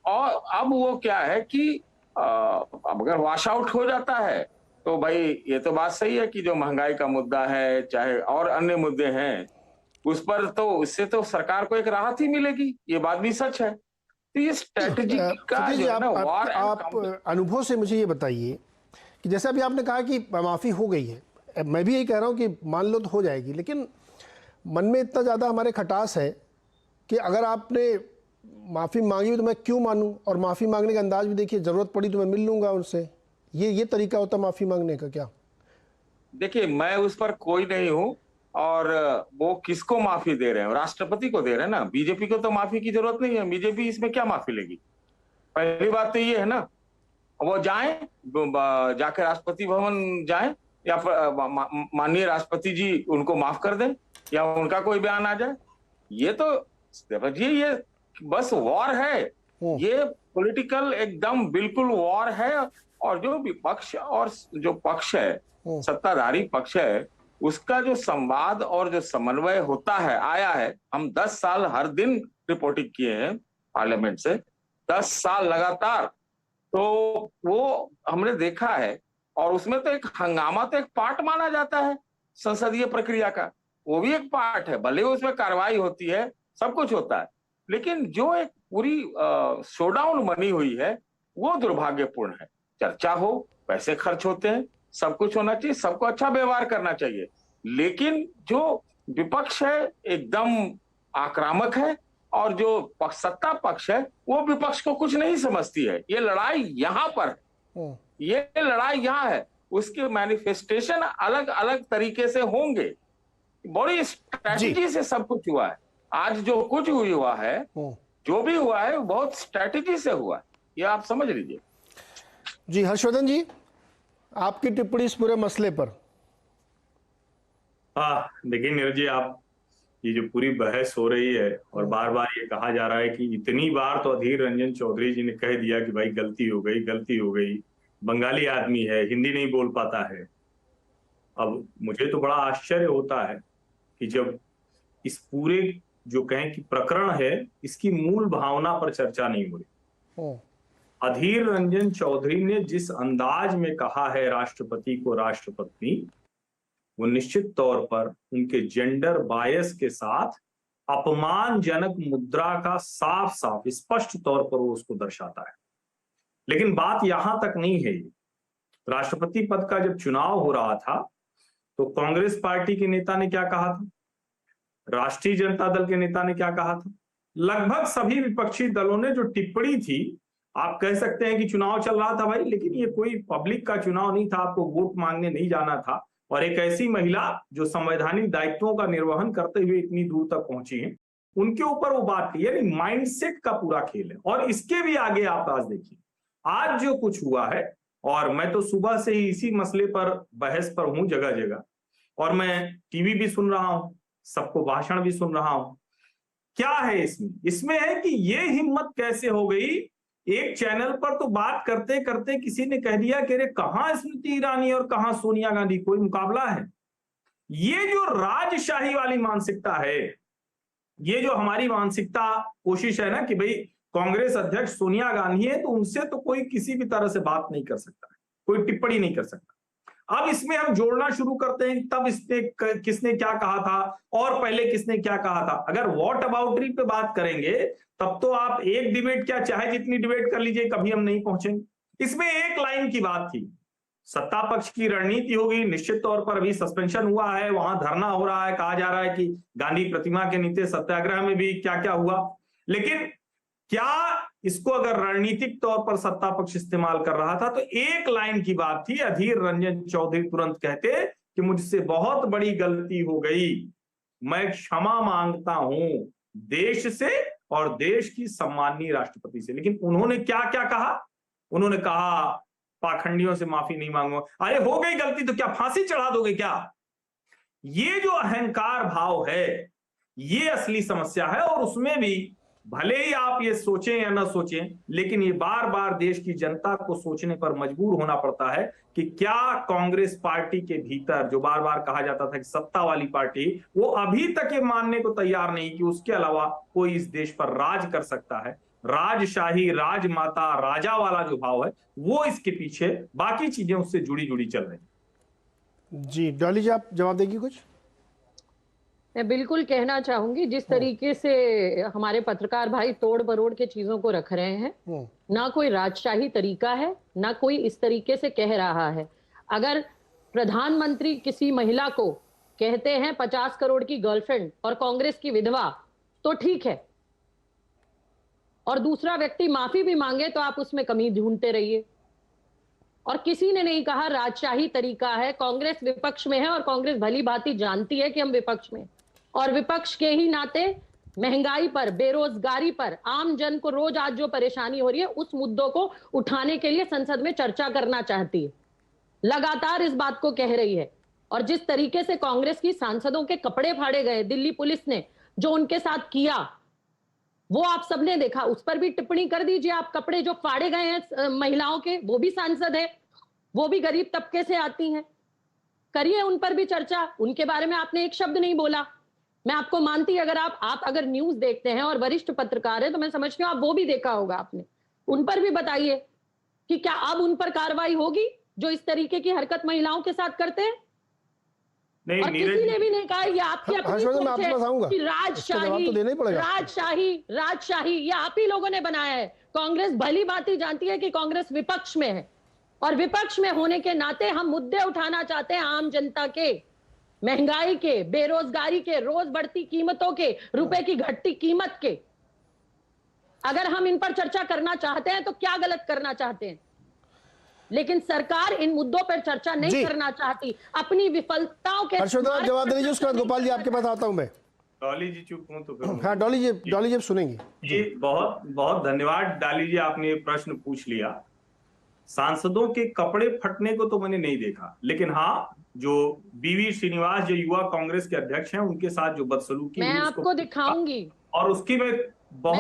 [SPEAKER 12] और अब वो क्या है कि अब अगर वॉश आउट हो जाता है तो भाई ये तो बात सही है कि जो महंगाई का मुद्दा है, चाहे और अन्य मुद्दे हैं, उस पर तो उससे तो सरकार को एक राहत ही मिलेगी, ये बात भी सच है। तो ये स्ट्रेटजी का जो है ना, आप
[SPEAKER 1] अनुभव से मुझे ये बताइए कि जैसे अभी आपने कहा कि माफी हो गई है, मैं भी यही कह रहा हूँ कि मान लो तो हो जाएगी, लेकिन मन में इतना ज़्यादा हमारे खटास है कि अगर आपने माफ़ी मांगी तो मैं क्यों मानूं, और माफ़ी मांगने का अंदाज भी देखिए, ज़रूरत पड़ी तो मैं मिल लूँगा उनसे, ये तरीका होता माफ़ी मांगने का क्या?
[SPEAKER 12] देखिए, मैं उस पर कोई नहीं हूं, और वो किसको माफी दे रहे हैं? राष्ट्रपति को दे रहे हैं ना। बीजेपी को तो माफी की जरूरत नहीं है, बीजेपी इसमें क्या माफी लेगी? पहली बात तो ये है ना, वो जाएं, जाके राष्ट्रपति भवन जाएं, या माननीय राष्ट्रपति जी उनको माफ कर दें, या उनका कोई बयान आ जाए। ये तो ये बस वॉर है, ये पॉलिटिकल एकदम बिल्कुल वॉर है। और जो विपक्ष और जो पक्ष है, सत्ताधारी पक्ष है, उसका जो संवाद और जो समन्वय होता है, आया है, हम 10 साल हर दिन रिपोर्टिंग किए हैं पार्लियामेंट से, 10 साल लगातार, तो वो हमने देखा है। और उसमें तो एक हंगामा तो एक पार्ट माना जाता है संसदीय प्रक्रिया का, वो भी एक पार्ट है, भले उसमें कार्रवाई होती है, सब कुछ होता है, लेकिन जो एक पूरी शोडाउन बनी हुई है वो दुर्भाग्यपूर्ण है। चर्चा हो, पैसे खर्च होते हैं, सब कुछ होना चाहिए, सबको अच्छा व्यवहार करना चाहिए, लेकिन जो विपक्ष है एकदम आक्रामक है, और जो सत्ता पक्ष है वो विपक्ष को कुछ नहीं समझती है। ये लड़ाई यहाँ पर है, ये लड़ाई यहाँ है, उसके मैनिफेस्टेशन अलग अलग तरीके से होंगे, बड़ी स्ट्रैटेजी से सब कुछ हुआ है। आज जो कुछ हुआ है, जो भी हुआ है, बहुत स्ट्रैटेजी से हुआ है, ये आप समझ लीजिए।
[SPEAKER 1] जी हर्षवर्धन जी, आपकी टिप्पणी इस पूरे मसले पर।
[SPEAKER 13] हाँ देखिए नीरज जी, आप ये जो पूरी बहस हो रही है और बार बार ये कहा जा रहा है कि इतनी बार तो अधीर रंजन चौधरी जी ने कह दिया कि भाई गलती हो गई, गलती हो गई, बंगाली आदमी है, हिंदी नहीं बोल पाता है। अब मुझे तो बड़ा आश्चर्य होता है कि जब इस पूरे जो कहें कि प्रकरण है, इसकी मूल भावना पर चर्चा नहीं हो रही। अधीर रंजन चौधरी ने जिस अंदाज में कहा है राष्ट्रपति को राष्ट्रपत्नी, वो निश्चित तौर पर उनके जेंडर बायस के साथ अपमानजनक मुद्रा का साफ साफ स्पष्ट तौर पर वो उसको दर्शाता है। लेकिन बात यहां तक नहीं है। राष्ट्रपति पद का जब चुनाव हो रहा था तो कांग्रेस पार्टी के नेता ने क्या कहा था, राष्ट्रीय जनता दल के नेता ने क्या कहा था, लगभग सभी विपक्षी दलों ने जो टिप्पणी थी, आप कह सकते हैं कि चुनाव चल रहा था भाई, लेकिन ये कोई पब्लिक का चुनाव नहीं था, आपको वोट मांगने नहीं जाना था, और एक ऐसी महिला जो संवैधानिक दायित्वों का निर्वहन करते हुए इतनी दूर तक पहुंची है, उनके ऊपर वो बात की। यानी माइंडसेट का पूरा खेल है। और इसके भी आगे आप आज देखिए, आज जो कुछ हुआ है, और मैं तो सुबह से ही इसी मसले पर बहस पर हूं जगह जगह, और मैं टीवी भी सुन रहा हूं, सबको भाषण भी सुन रहा हूं। क्या है इसमें है कि ये हिम्मत कैसे हो गई, एक चैनल पर तो बात करते करते किसी ने कह दिया कि अरे कहां स्मृति ईरानी और कहां सोनिया गांधी, कोई मुकाबला है। ये जो राजशाही वाली मानसिकता है, ये जो हमारी मानसिकता कोशिश है ना कि भाई कांग्रेस अध्यक्ष सोनिया गांधी है तो उनसे तो कोई किसी भी तरह से बात नहीं कर सकता, कोई टिप्पणी नहीं कर सकता। अब इसमें हम जोड़ना शुरू करते हैं, तब इसने किसने क्या कहा था और पहले किसने क्या कहा था। अगर वॉट अबाउटरी पे बात करेंगे तब तो आप एक डिबेट क्या चाहे जितनी डिबेट कर लीजिए, कभी हम नहीं पहुंचेंगे। इसमें एक लाइन की बात थी, सत्ता पक्ष की रणनीति होगी, निश्चित तौर पर अभी सस्पेंशन हुआ है, वहां धरना हो रहा है, कहा जा रहा है कि गांधी प्रतिमा के नीचे सत्याग्रह में भी क्या क्या हुआ, लेकिन क्या इसको अगर रणनीतिक तौर पर सत्ता पक्ष इस्तेमाल कर रहा था तो एक लाइन की बात थी, अधीर रंजन चौधरी तुरंत कहते कि मुझसे बहुत बड़ी गलती हो गई, मैं क्षमा मांगता हूं देश से और देश की सम्माननीय राष्ट्रपति से। लेकिन उन्होंने क्या क्या कहा, उन्होंने कहा पाखंडियों से माफी नहीं मांगूंगा। अरे हो गई गलती तो क्या फांसी चढ़ा दोगे क्या? ये जो अहंकार भाव है, ये असली समस्या है। और उसमें भी भले ही आप ये सोचें या ना सोचें, लेकिन ये बार बार देश की जनता को सोचने पर मजबूर होना पड़ता है कि क्या कांग्रेस पार्टी के भीतर जो बार बार कहा जाता था कि सत्ता वाली पार्टी, वो अभी तक ये मानने को तैयार नहीं कि उसके अलावा कोई इस देश पर राज कर सकता है। राजशाही, राजमाता, राजा वाला जो भाव है वो इसके पीछे, बाकी चीजें उससे जुड़ी जुड़ी चल रही।
[SPEAKER 1] जी डॉली जी, आप जवाब देगी कुछ?
[SPEAKER 9] मैं बिल्कुल कहना चाहूंगी, जिस तरीके से हमारे पत्रकार भाई तोड़ मरोड़ के चीजों को रख रहे हैं, ना कोई राजशाही तरीका है, ना कोई इस तरीके से कह रहा है। अगर प्रधानमंत्री किसी महिला को कहते हैं 50 करोड़ की गर्लफ्रेंड और कांग्रेस की विधवा, तो ठीक है, और दूसरा व्यक्ति माफी भी मांगे तो आप उसमें कमी ढूंढते रहिए। और किसी ने नहीं कहा राजशाही तरीका है, कांग्रेस विपक्ष में है और कांग्रेस भली भांति जानती है कि हम विपक्ष में, और विपक्ष के ही नाते महंगाई पर, बेरोजगारी पर, आम जन को रोज आज जो परेशानी हो रही है उस मुद्दों को उठाने के लिए संसद में चर्चा करना चाहती है, लगातार इस बात को कह रही है। और जिस तरीके से कांग्रेस की सांसदों के कपड़े फाड़े गए, दिल्ली पुलिस ने जो उनके साथ किया वो आप सबने देखा, उस पर भी टिप्पणी कर दीजिए आप। कपड़े जो फाड़े गए हैं महिलाओं के, वो भी सांसद है, वो भी गरीब तबके से आती हैं, करिए उन पर भी चर्चा। उनके बारे में आपने एक शब्द नहीं बोला। मैं आपको मानती, अगर आप अगर न्यूज देखते हैं और वरिष्ठ पत्रकार है तो मैं समझती हूँ आप वो भी देखा होगा आपने, उन पर भी बताइए कि क्या अब उन पर कार्रवाई होगी जो इस तरीके की हरकत महिलाओं के साथ करते हैं।
[SPEAKER 13] नहीं,
[SPEAKER 9] और किसी ने भी नहीं कहा ये आपकी अपनी सोच है कि राजशाही ये आप ही लोगों ने बनाया है। कांग्रेस भली भांति जानती है कि कांग्रेस विपक्ष में है, और विपक्ष में होने के नाते हम मुद्दे उठाना चाहते हैं आम जनता के, महंगाई के, बेरोजगारी के, रोज बढ़ती कीमतों के, रुपए की घटती कीमत के। अगर हम इन पर चर्चा करना चाहते हैं तो क्या गलत करना चाहते हैं, लेकिन सरकार इन मुद्दों पर चर्चा नहीं करना चाहती, अपनी विफलताओं के।
[SPEAKER 1] हर्षवर्धन जवाब दे दीजिए, उसके बाद गोपाल जी आपके पास आता हूं मैं।
[SPEAKER 13] डॉली जी चुप हूं तो फिर
[SPEAKER 1] हाँ डॉली जी सुनेंगे
[SPEAKER 13] जी। बहुत बहुत धन्यवाद डॉली जी, आपने प्रश्न पूछ लिया। सांसदों के कपड़े फटने को तो मैंने नहीं देखा, लेकिन हाँ जो बीवी श्रीनिवास जो युवा कांग्रेस के अध्यक्ष हैं उनके साथ जो बदसलूकी
[SPEAKER 9] मैं आपको दिखाऊंगी
[SPEAKER 13] और उसकी
[SPEAKER 9] मैं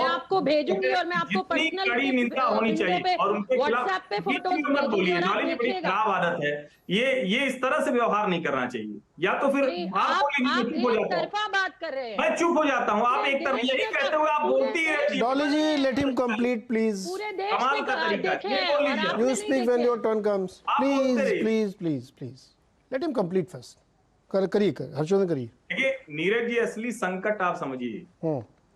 [SPEAKER 9] आपको भेजूंगी और मैं आपको पर्सनल
[SPEAKER 13] कड़ी निंदा होनी चाहिए और उनके खिलाफ
[SPEAKER 9] व्हाट्सएप पे फोटोज
[SPEAKER 13] मत बोलिए। डॉली जी बड़ी खराब आदत है ये इस तरह से व्यवहार नहीं करना चाहिए। या तो फिर आप
[SPEAKER 9] एक तरफा बात कर रहे हैं,
[SPEAKER 13] मैं चुप हो जाता हूँ, आप एक तरफ यही कहते हुए आप बोलती है।
[SPEAKER 1] डॉली जी लेट हिम कंप्लीट प्लीज।
[SPEAKER 9] पूरे देश
[SPEAKER 13] कमाल का तरीका,
[SPEAKER 1] you speak when your turn comes, please let him complete first. करिए हर्षवर्धन करिए।
[SPEAKER 13] देखिए नीरज जी, असली संकट आप समझिए,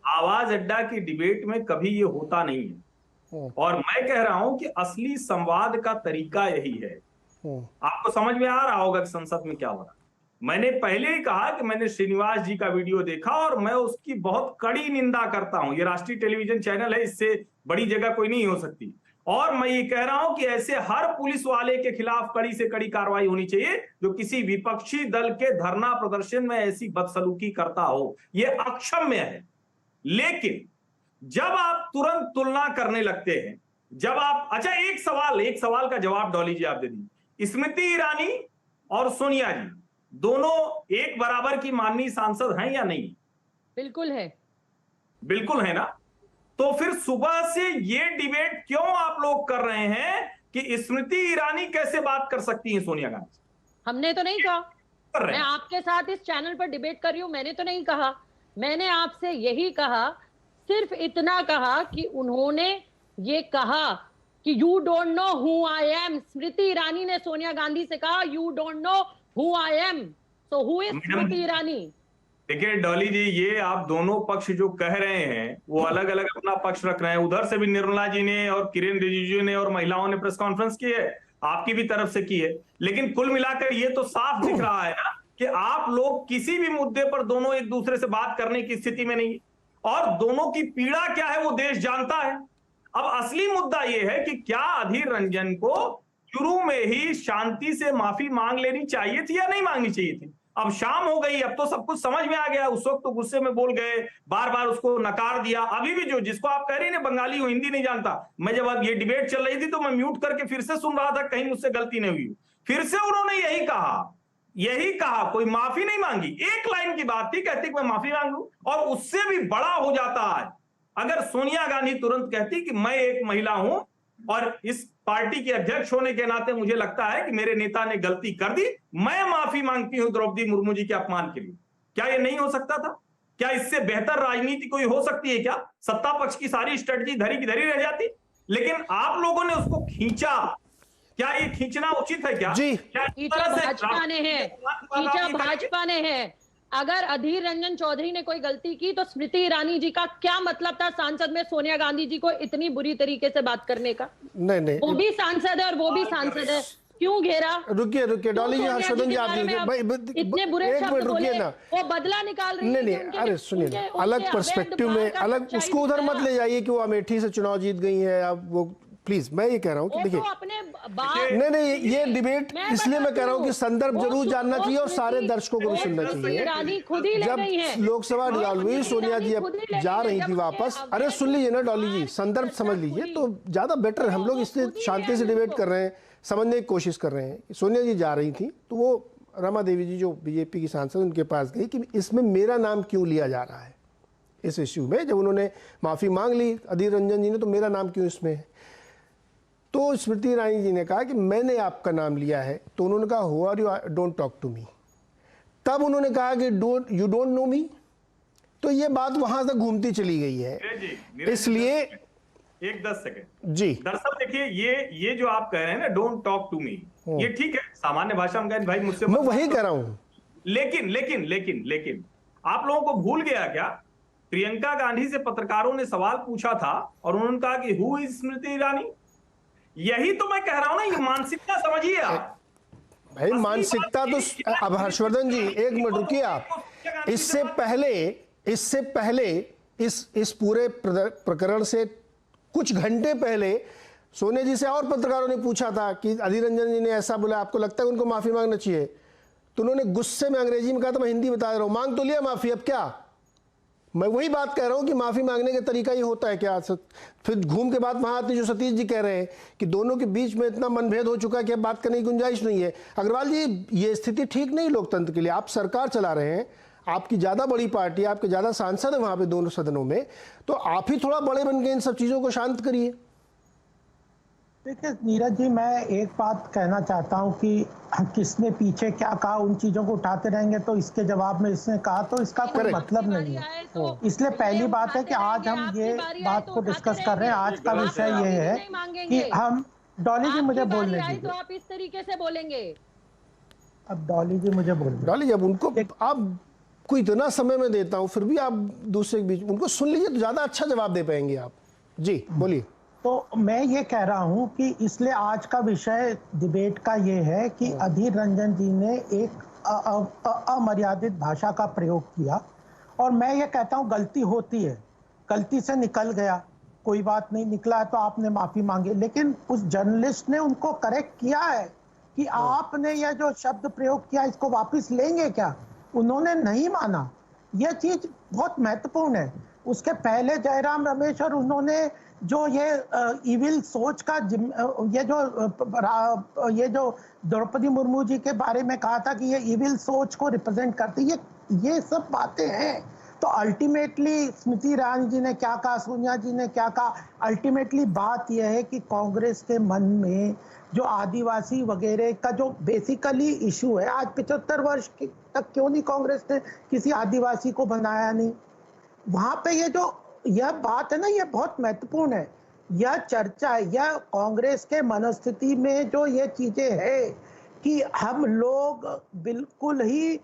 [SPEAKER 13] आवाज अड्डा की डिबेट में कभी ये होता नहीं है, और मैं कह रहा हूं कि असली संवाद का तरीका यही है। आपको समझ में आ रहा होगा कि संसद में क्या हो रहा है। मैंने पहले ही कहा कि मैंने श्रीनिवास जी का वीडियो देखा और मैं उसकी बहुत कड़ी निंदा करता हूं। ये राष्ट्रीय टेलीविजन चैनल है, इससे बड़ी जगह कोई नहीं हो सकती। और मैं ये कह रहा हूं कि ऐसे हर पुलिस वाले के खिलाफ कड़ी से कड़ी कार्रवाई होनी चाहिए जो किसी विपक्षी दल के धरना प्रदर्शन में ऐसी बदसलूकी करता हो। ये अक्षम्य है। लेकिन जब आप तुरंत तुलना करने लगते हैं, जब आप अच्छा एक सवाल का जवाब डॉली जी आप दे दी। स्मृति ईरानी और सोनिया जी दोनों एक बराबर की माननीय सांसद हैं या नहीं?
[SPEAKER 9] बिल्कुल
[SPEAKER 13] है ना। तो फिर सुबह से ये डिबेट क्यों आप लोग कर रहे हैं कि स्मृति ईरानी कैसे बात कर सकती हैं सोनिया गांधी?
[SPEAKER 9] हमने तो नहीं कहा। मैं आपके साथ इस चैनल पर डिबेट कर रही हूं, मैंने तो नहीं कहा। मैंने आपसे यही कहा, सिर्फ इतना कहा कि उन्होंने ये कहा कि you don't know who I am. Smriti Irani ने सोनिया गांधी से कहा you don't know who I am, so who is Smriti Irani?
[SPEAKER 13] देखिए डॉली जी, ये आप दोनों पक्ष जो कह रहे हैं वो अलग अलग अपना पक्ष रख रहे हैं। उधर से भी निर्मला जी ने और किरेन रिजिजू ने और महिलाओं ने प्रेस कॉन्फ्रेंस की है, आपकी भी तरफ से की है। लेकिन कुल मिलाकर ये तो साफ दिख रहा है ना कि आप लोग किसी भी मुद्दे पर दोनों एक दूसरे से बात करने की स्थिति में नहीं, और दोनों की पीड़ा क्या है वो देश जानता है। अब असली मुद्दा ये है कि क्या अधीर रंजन को शुरू में ही शांति से माफी मांग लेनी चाहिए थी या नहीं मांगनी चाहिए थी? अब शाम हो गई, अब तो सब कुछ समझ में आ गया। उस वक्त तो गुस्से में बोल गए, बार बार उसको नकार दिया। अभी भी जो जिसको आप कह रही हैं बंगाली हूं, हिंदी नहीं जानता, मैं जब अब ये डिबेट चल रही थी तो मैं म्यूट करके फिर से सुन रहा था, कहीं मुझसे गलती नहीं हुई। फिर से उन्होंने यही कहा, कोई माफी नहीं मांगी। एक लाइन की बात थी, कहती कि मैं माफी मांगू, और उससे भी बड़ा हो जाता है अगर सोनिया गांधी तुरंत कहती कि मैं एक महिला हूं और इस पार्टी के अध्यक्ष होने के नाते मुझे लगता है कि मेरे नेता ने गलती कर दी, मैं माफी मांगती हूं द्रौपदी मुर्मू जी के अपमान के लिए। क्या ये नहीं हो सकता था? क्या इससे बेहतर राजनीति कोई हो सकती है क्या? सत्ता पक्ष की सारी स्ट्रेटजी धरी की धरी रह जाती, लेकिन आप लोगों ने उसको खींचा। क्या ये खींचना उचित है क्या?
[SPEAKER 9] खींचा भाजपा ने है। अगर अधीर रंजन चौधरी ने कोई गलती की तो स्मृति ईरानी जी का क्या मतलब था सांसद में सोनिया गांधी जी को इतनी बुरी तरीके से बात करने का?
[SPEAKER 1] नहीं,
[SPEAKER 9] वो भी सांसद है और वो भी सांसद है। क्यों घेरा?
[SPEAKER 1] रुकिए डॉली जी, हर्षवर्धन जी, आप भाई
[SPEAKER 9] इतने बुरे
[SPEAKER 1] एक
[SPEAKER 9] शब्द
[SPEAKER 1] मिनट
[SPEAKER 9] बोले,
[SPEAKER 1] रुकिए ना।
[SPEAKER 9] वो बदला निकाल रही है
[SPEAKER 1] नहीं,
[SPEAKER 9] कि उनके-
[SPEAKER 1] अरे सुनिए,
[SPEAKER 9] उनके
[SPEAKER 1] अलग
[SPEAKER 9] अवैध
[SPEAKER 1] पर्सपेक्टिव में,
[SPEAKER 9] बाहर का
[SPEAKER 1] अलग
[SPEAKER 9] सच्चाई
[SPEAKER 1] उसको उधर मत
[SPEAKER 9] दिखाया।
[SPEAKER 1] ले जाइए कि वो अमेठी से चुनाव जीत गई है। अब वो प्लीज, मैं ये कह रहा हूँ कि
[SPEAKER 9] वो
[SPEAKER 1] देखिए,
[SPEAKER 9] तो अपने बात-
[SPEAKER 1] नहीं, ये डिबेट
[SPEAKER 9] मैं
[SPEAKER 1] इसलिए मैं
[SPEAKER 9] बताती
[SPEAKER 1] कह रहा हूँ कि
[SPEAKER 9] हूँ,
[SPEAKER 1] संदर्भ
[SPEAKER 9] वो
[SPEAKER 1] जरूर जानना
[SPEAKER 9] वो
[SPEAKER 1] चाहिए और सारे
[SPEAKER 9] स्मृति-
[SPEAKER 1] दर्शकों को भी सुनना चाहिए।
[SPEAKER 9] ईरानी खुद ही ले
[SPEAKER 1] जब
[SPEAKER 9] गई है।
[SPEAKER 1] लोकसभा डिसॉल्व हुई, सोनिया जी अब जा रही थी वापस। अरे सुन लीजिए ना डॉली जी, संदर्भ समझ लीजिए तो ज्यादा बेटर है। हम लोग इससे शांति से डिबेट कर रहे हैं, समझने की कोशिश कर रहे हैं। सोनिया जी जा रही थी तो वो रमा देवी जी जो बीजेपी की सांसद, उनके पास गई कि इसमें मेरा नाम क्यों लिया जा रहा है इस इश्यू में। जब उन्होंने माफी मांग ली अधीर रंजन जी ने, तो मेरा नाम क्यों इसमें है? तो स्मृति ईरानी जी ने कहा कि मैंने आपका नाम लिया है। तो उन्होंने कहा who are you, don't talk to me. तब उन्होंने कहा कि यू डोंट नो मी। तो ये बात वहां तक घूमती चली गई है। इसलिए
[SPEAKER 13] एक 10 सेकंड
[SPEAKER 1] जी,
[SPEAKER 13] दरअसल देखिए, ये जो आप कह रहे हैं ना, डोंट टॉक टू मी, ये ठीक है, सामान्य भाषा में कहें भाई मुझसे
[SPEAKER 1] मैं वही कह रहा हूं।
[SPEAKER 13] लेकिन आप लोगों को भूल गया क्या? प्रियंका गांधी से पत्रकारों ने सवाल पूछा था और उन्होंने कहा कि हु इज स्मृति ईरानी। यही तो मैं कह रहा हूं ना, ये मानसिकता समझिए आप
[SPEAKER 1] भाई। मानसिकता तो अब हर्षवर्धन जी एक मिनट रुकिए आप। इससे पहले इस पूरे प्रकरण से कुछ घंटे पहले सोनिया जी से और पत्रकारों ने पूछा था कि अधीर रंजन जी ने ऐसा बोला, आपको लगता है उनको माफी मांगना चाहिए? तो उन्होंने गुस्से में अंग्रेजी में कहा था, मैं हिंदी बता रहा हूं, मांग तो लिया माफी, अब क्या? मैं वही बात कह रहा हूं कि माफी मांगने का तरीका ये होता है क्या? फिर घूम के बाद वहां आते जो सतीश जी कह रहे हैं कि दोनों के बीच में इतना मनभेद हो चुका है कि अब बात करने की गुंजाइश नहीं है। अग्रवाल जी, ये स्थिति ठीक नहीं लोकतंत्र के लिए। आप सरकार चला रहे हैं, आपकी ज्यादा बड़ी पार्टी, आपके ज्यादा सांसद है वहां पे दोनों सदनों में, तो आप ही थोड़ा बड़े बन के इन सब चीजों को शांत करिए।
[SPEAKER 10] देखिए नीरज जी, मैं एक बात कहना चाहता हूं कि किसने पीछे क्या कहा, उन चीजों को उठाते रहेंगे तो इसके जवाब में इसने कहा तो इसका कोई मतलब नहीं है। इसलिए पहली बात है कि आज हम ये बात को डिस्कस कर रहे हैं। आज का विषय ये है कि हम, डॉली जी मुझे बोलने दीजिए।
[SPEAKER 9] तो आप इस तरीके से बोलेंगे?
[SPEAKER 10] अब डॉली जी मुझे बोलने,
[SPEAKER 1] डॉली जी, अब उनको आपको इतना समय में देता हूं, फिर भी आप दूसरे के बीच उनको सुन लीजिए तो ज्यादा अच्छा जवाब दे पाएंगे आप। जी बोलिए।
[SPEAKER 10] तो मैं ये कह रहा हूं कि इसलिए आज का विषय डिबेट का ये है कि अधीर रंजन जी ने एक अमर्यादित भाषा का प्रयोग किया, और मैं ये कहता हूं गलती होती है, गलती से निकल गया, कोई बात नहीं, निकला है तो आपने माफी मांगी, लेकिन उस जर्नलिस्ट ने उनको करेक्ट किया है कि आपने ये जो शब्द प्रयोग किया इसको वापस लेंगे क्या? उन्होंने नहीं माना। यह चीज बहुत महत्वपूर्ण है। उसके पहले जयराम रमेश और उन्होंने जो ये इविल सोच का ये जो द्रौपदी मुर्मू जी के बारे में कहा था कि ये इविल सोच को रिप्रेजेंट करती है, ये सब बातें हैं। तो अल्टीमेटली स्मृति ईरानी जी ने क्या कहा, सोनिया जी ने क्या कहा, अल्टीमेटली बात यह है कि कांग्रेस के मन में जो आदिवासी वगैरह का जो बेसिकली इशू है, आज 75 वर्ष तक क्यों नहीं कांग्रेस ने किसी आदिवासी को बनाया नहीं? वहां पे यह बात है ना, यह बहुत महत्वपूर्ण है। यह चर्चा है, यह कांग्रेस के मनस्थिति में जो ये चीजें है कि हम लोग बिल्कुल ही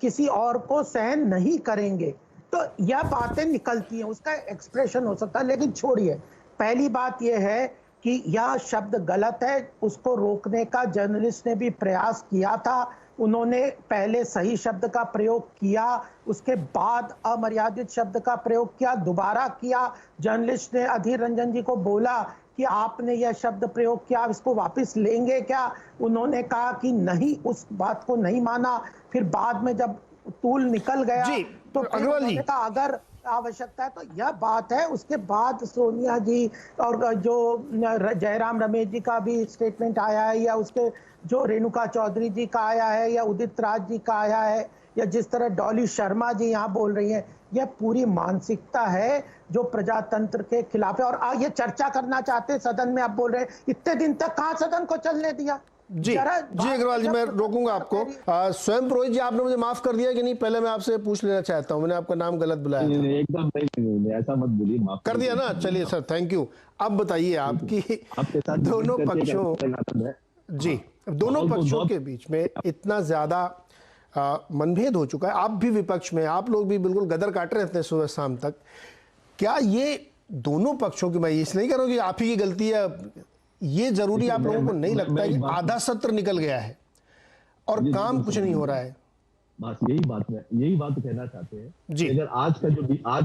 [SPEAKER 10] किसी और को सहन नहीं करेंगे, तो यह बातें निकलती हैं, उसका एक्सप्रेशन हो सकता है। लेकिन छोड़िए, पहली बात यह है कि यह शब्द गलत है, उसको रोकने का जर्नलिस्ट ने भी प्रयास किया था। उन्होंने पहले सही शब्द का प्रयोग किया, उसके बाद अमर्यादित शब्द का प्रयोग किया, दोबारा किया। जर्नलिस्ट ने अधीर रंजन जी को बोला कि आपने यह शब्द प्रयोग किया, इसको वापस लेंगे क्या? उन्होंने कहा कि नहीं, उस बात को नहीं माना। फिर बाद में जब तूल निकल गया तो उन्होंने कहा अगर आवश्यकता है तो यह बात है। उसके बाद सोनिया जी और जो जयराम रमेश जी का भी स्टेटमेंट आया है, या उसके जो रेणुका चौधरी जी का आया है, या उदित राज जी का आया है, या जिस तरह डॉली शर्मा जी यहाँ बोल रही हैं, यह पूरी मानसिकता है जो प्रजातंत्र के खिलाफ है। और ये चर्चा करना चाहते हैं सदन में, आप बोल रहे हैं इतने दिन तक कहाँ सदन को चलने दिया?
[SPEAKER 1] जी अग्रवाल जी, मैं रोकूंगा आपको। स्वयं पुरोहित जी, आपने मुझे माफ कर दिया कि नहीं? पहले मैं आपसे पूछ लेना चाहता हूं, मैंने आपका नाम गलत बुलाया था।
[SPEAKER 11] एकदम नहीं, ऐसा मत बोलिए, माफ
[SPEAKER 1] कर दिया ना। चलिए सर, थैंक यू। अब बताइए आपकी दोनों पक्षों, जी दोनों पक्षों के बीच में इतना ज्यादा मनभेद हो चुका है, आप भी विपक्ष में, आप लोग भी बिल्कुल गदर काट रहे थे सुबह शाम तक। क्या ये दोनों पक्षों की, मैं इसलिए नहीं कह रहा हूं कि आप ही की गलती है, ये जरूरी आप लोगों को नहीं लगता है कि आधा सत्र निकल गया है और काम कुछ नहीं हो रहा है?
[SPEAKER 11] बस यही बात कहना चाहते हैं
[SPEAKER 1] जी।
[SPEAKER 11] अगर आज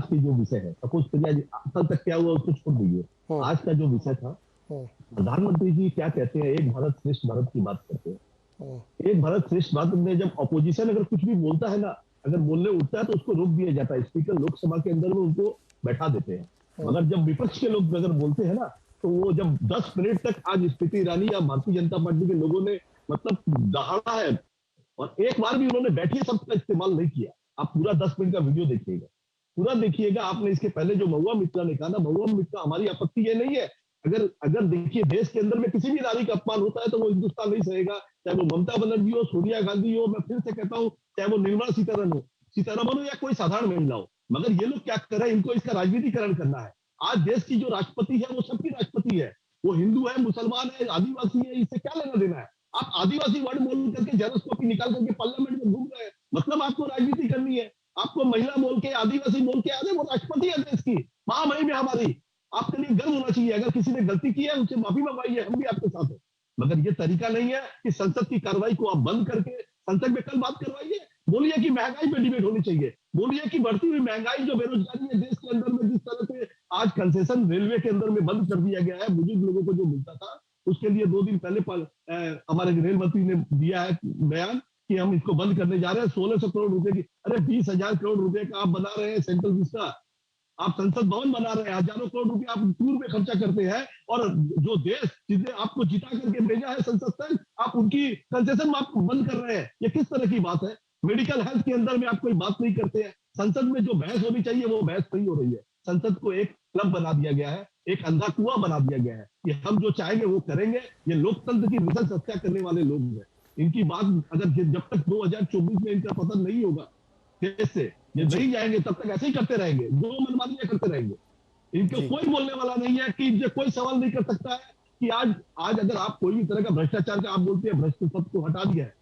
[SPEAKER 11] की जो विषय है, सपोज करिए कल तक क्या हुआ उसको छोड़ दीजिए, आज का जो विषय था, प्रधानमंत्री जी क्या कहते हैं, एक भारत श्रेष्ठ भारत की बात करते हैं। एक भारत श्रेष्ठ भारत में जब ऑपोजिशन अगर कुछ भी बोलता है ना, अगर बोलने उठता है तो उसको रोक दिया जाता है, स्पीकर लोकसभा के अंदर में उनको बैठा देते हैं। मगर जब विपक्ष के लोग अगर बोलते हैं ना, तो वो जब 10 मिनट तक आज स्मृति ईरानी या भारतीय जनता पार्टी के लोगों ने मतलब दहाड़ा है, और एक बार भी उन्होंने बैठे शब्द का इस्तेमाल नहीं किया। आप पूरा 10 मिनट का वीडियो देखिएगा, पूरा देखिएगा। आपने इसके पहले जो महुआ मित्रा ने कहा ना, महुआ मित्रा, हमारी आपत्ति ये नहीं है, अगर देखिए देश के अंदर में किसी भी नारी का अपमान होता है तो वो हिंदुस्तान नहीं सहेगा, चाहे वो ममता बनर्जी हो, सोनिया गांधी हो, मैं फिर से कहता हूँ, चाहे वो निर्मला सीतारमन हो या कोई साधारण महिला हो। मगर ये लोग क्या कर रहे हैं, इनको इसका राजनीतिकरण करना है। आज देश की जो राष्ट्रपति है वो सबकी राष्ट्रपति है, वो हिंदू है, मुसलमान है, आदिवासी है, इससे क्या लेना देना है? आप आदिवासी वर्ड बोल करके जेरोस्कोपी निकाल करके पार्लियामेंट में घूम रहे हैं, मतलब आपको राजनीति करनी है। आपको महिला बोल के, आदिवासी बोल के, अरे वो राष्ट्रपति है देश की, महामहिम है हमारी, आपके लिए गर्व होना चाहिए। अगर किसी ने गलती की है उससे माफी मंगवाइए, हम भी आपके साथ हैं। मगर ये तरीका नहीं है कि संसद की कार्रवाई को आप बंद करके संसद में कल बात करवाइए। बोलिए कि महंगाई पे डिबेट होनी चाहिए, बोलिए कि बढ़ती हुई महंगाई, जो बेरोजगारी है देश के अंदर में, जिस तरह से आज कंसेशन रेलवे के अंदर में बंद कर दिया गया है, बुजुर्ग लोगों को जो मिलता था उसके लिए 2 दिन पहले हमारे रेल मंत्री ने दिया है बयान कि हम इसको बंद करने जा रहे हैं। 1600 करोड़ रुपए की, अरे 20,000 करोड़ रुपए का आप बना रहे हैं सेंट्रल विस्टा, आप संसद भवन बना रहे हैं, हजारों करोड़ रुपए आप टूर में खर्चा करते हैं, और जो देश जिसने आपको जिता करके भेजा है संसद तक, आप उनकी कंसेशन आप बंद कर रहे हैं। ये किस तरह की बात है? मेडिकल हेल्थ के अंदर में आप कोई बात नहीं करते हैं। संसद में जो बहस होनी चाहिए वो बहस नहीं हो रही है। संसद को एक क्लब बना दिया गया है, एक अंधा कुआं बना दिया गया है कि हम जो चाहेंगे वो करेंगे। ये लोकतंत्र की नस्ल हत्या करने वाले लोग हैं। इनकी बात अगर जब तक 2024 में इनका पतन नहीं होगा देश से, ये नहीं जाएंगे, तब तक ऐसे ही करते रहेंगे, जो मनमानियां करते रहेंगे। इनको कोई बोलने वाला नहीं है कि ये कोई सवाल नहीं कर सकता है कि आज अगर आप कोई भी तरह का भ्रष्टाचार का आप बोलते हैं, भ्रष्ट शब्द को हटा दिया है,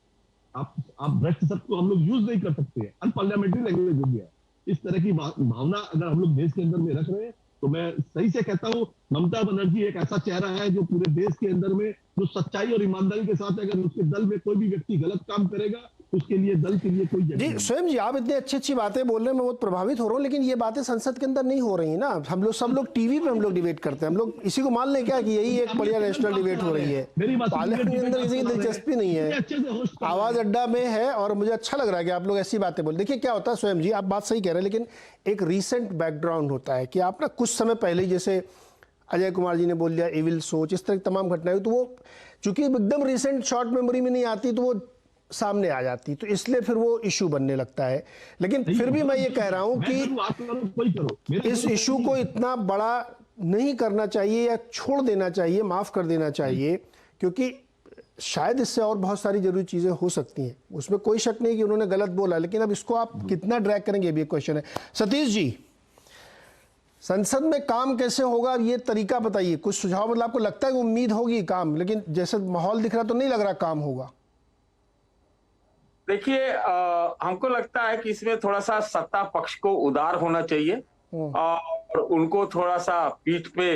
[SPEAKER 11] आप भ्रष्ट शब्द को हम लोग यूज नहीं कर सकते हैं, अनपार्लियामेंट्री लैंग्वेज हो गया है। इस तरह की भावना अगर हम लोग देश के अंदर में रख रहे हैं, तो मैं सही से कहता हूं, ममता बनर्जी एक ऐसा चेहरा है जो पूरे देश के अंदर में जो सच्चाई और ईमानदारी के साथ, अगर उसके दल में कोई भी व्यक्ति गलत काम करेगा, उसके लिए दल के लिए कोई जगह
[SPEAKER 1] जी।
[SPEAKER 11] नहीं।
[SPEAKER 1] स्वयं जी, आप इतनी अच्छी बातें बोल रहे हैं, मैं बहुत प्रभावित हो रहा हूँ, लेकिन ये बातें संसद के अंदर नहीं हो रही ना। सब लोग टीवी पे हम लोग डिबेट करते हैं, हम लोग इसी को मान लें क्या कि यही एक बढ़िया नेशनल डिबेट हो रही है। पार्लियामेंट के अंदर किसी की दिलचस्पी नहीं है, आवाज अड्डा में है, और मुझे अच्छा लग रहा है कि आप लोग ऐसी बातें बोल। देखिए क्या होता है स्वयं जी, आप बात सही कह रहे हैं, लेकिन एक रीसेंट बैकग्राउंड होता है कि आप ना कुछ समय पहले, जैसे अजय कुमार जी ने बोल दिया इविल सोच, इस तरह की तमाम घटनाएं, तो वो चूंकि एकदम रिसेंट शॉर्ट मेमोरी में नहीं आती तो वो सामने आ जाती, तो इसलिए फिर वो इशू बनने लगता है। लेकिन फिर भी मैं ये कह रहा हूं कि इस इशू को इतना बड़ा नहीं करना चाहिए या छोड़ देना चाहिए, माफ कर देना चाहिए, क्योंकि शायद इससे और बहुत सारी जरूरी चीजें हो सकती हैं। उसमें कोई शक नहीं कि उन्होंने गलत बोला, लेकिन अब इसको आप कितना ड्रैग करेंगे, ये क्वेश्चन है। सतीश जी, संसद में काम कैसे होगा, ये तरीका बताइए, कुछ सुझाव। मतलब आपको लगता है कि उम्मीद होगी काम, लेकिन जैसे माहौल दिख रहा तो नहीं लग रहा काम होगा।
[SPEAKER 12] देखिए, हमको लगता है कि इसमें थोड़ा सा सत्ता पक्ष को उदार होना चाहिए और उनको थोड़ा सा पीठ पे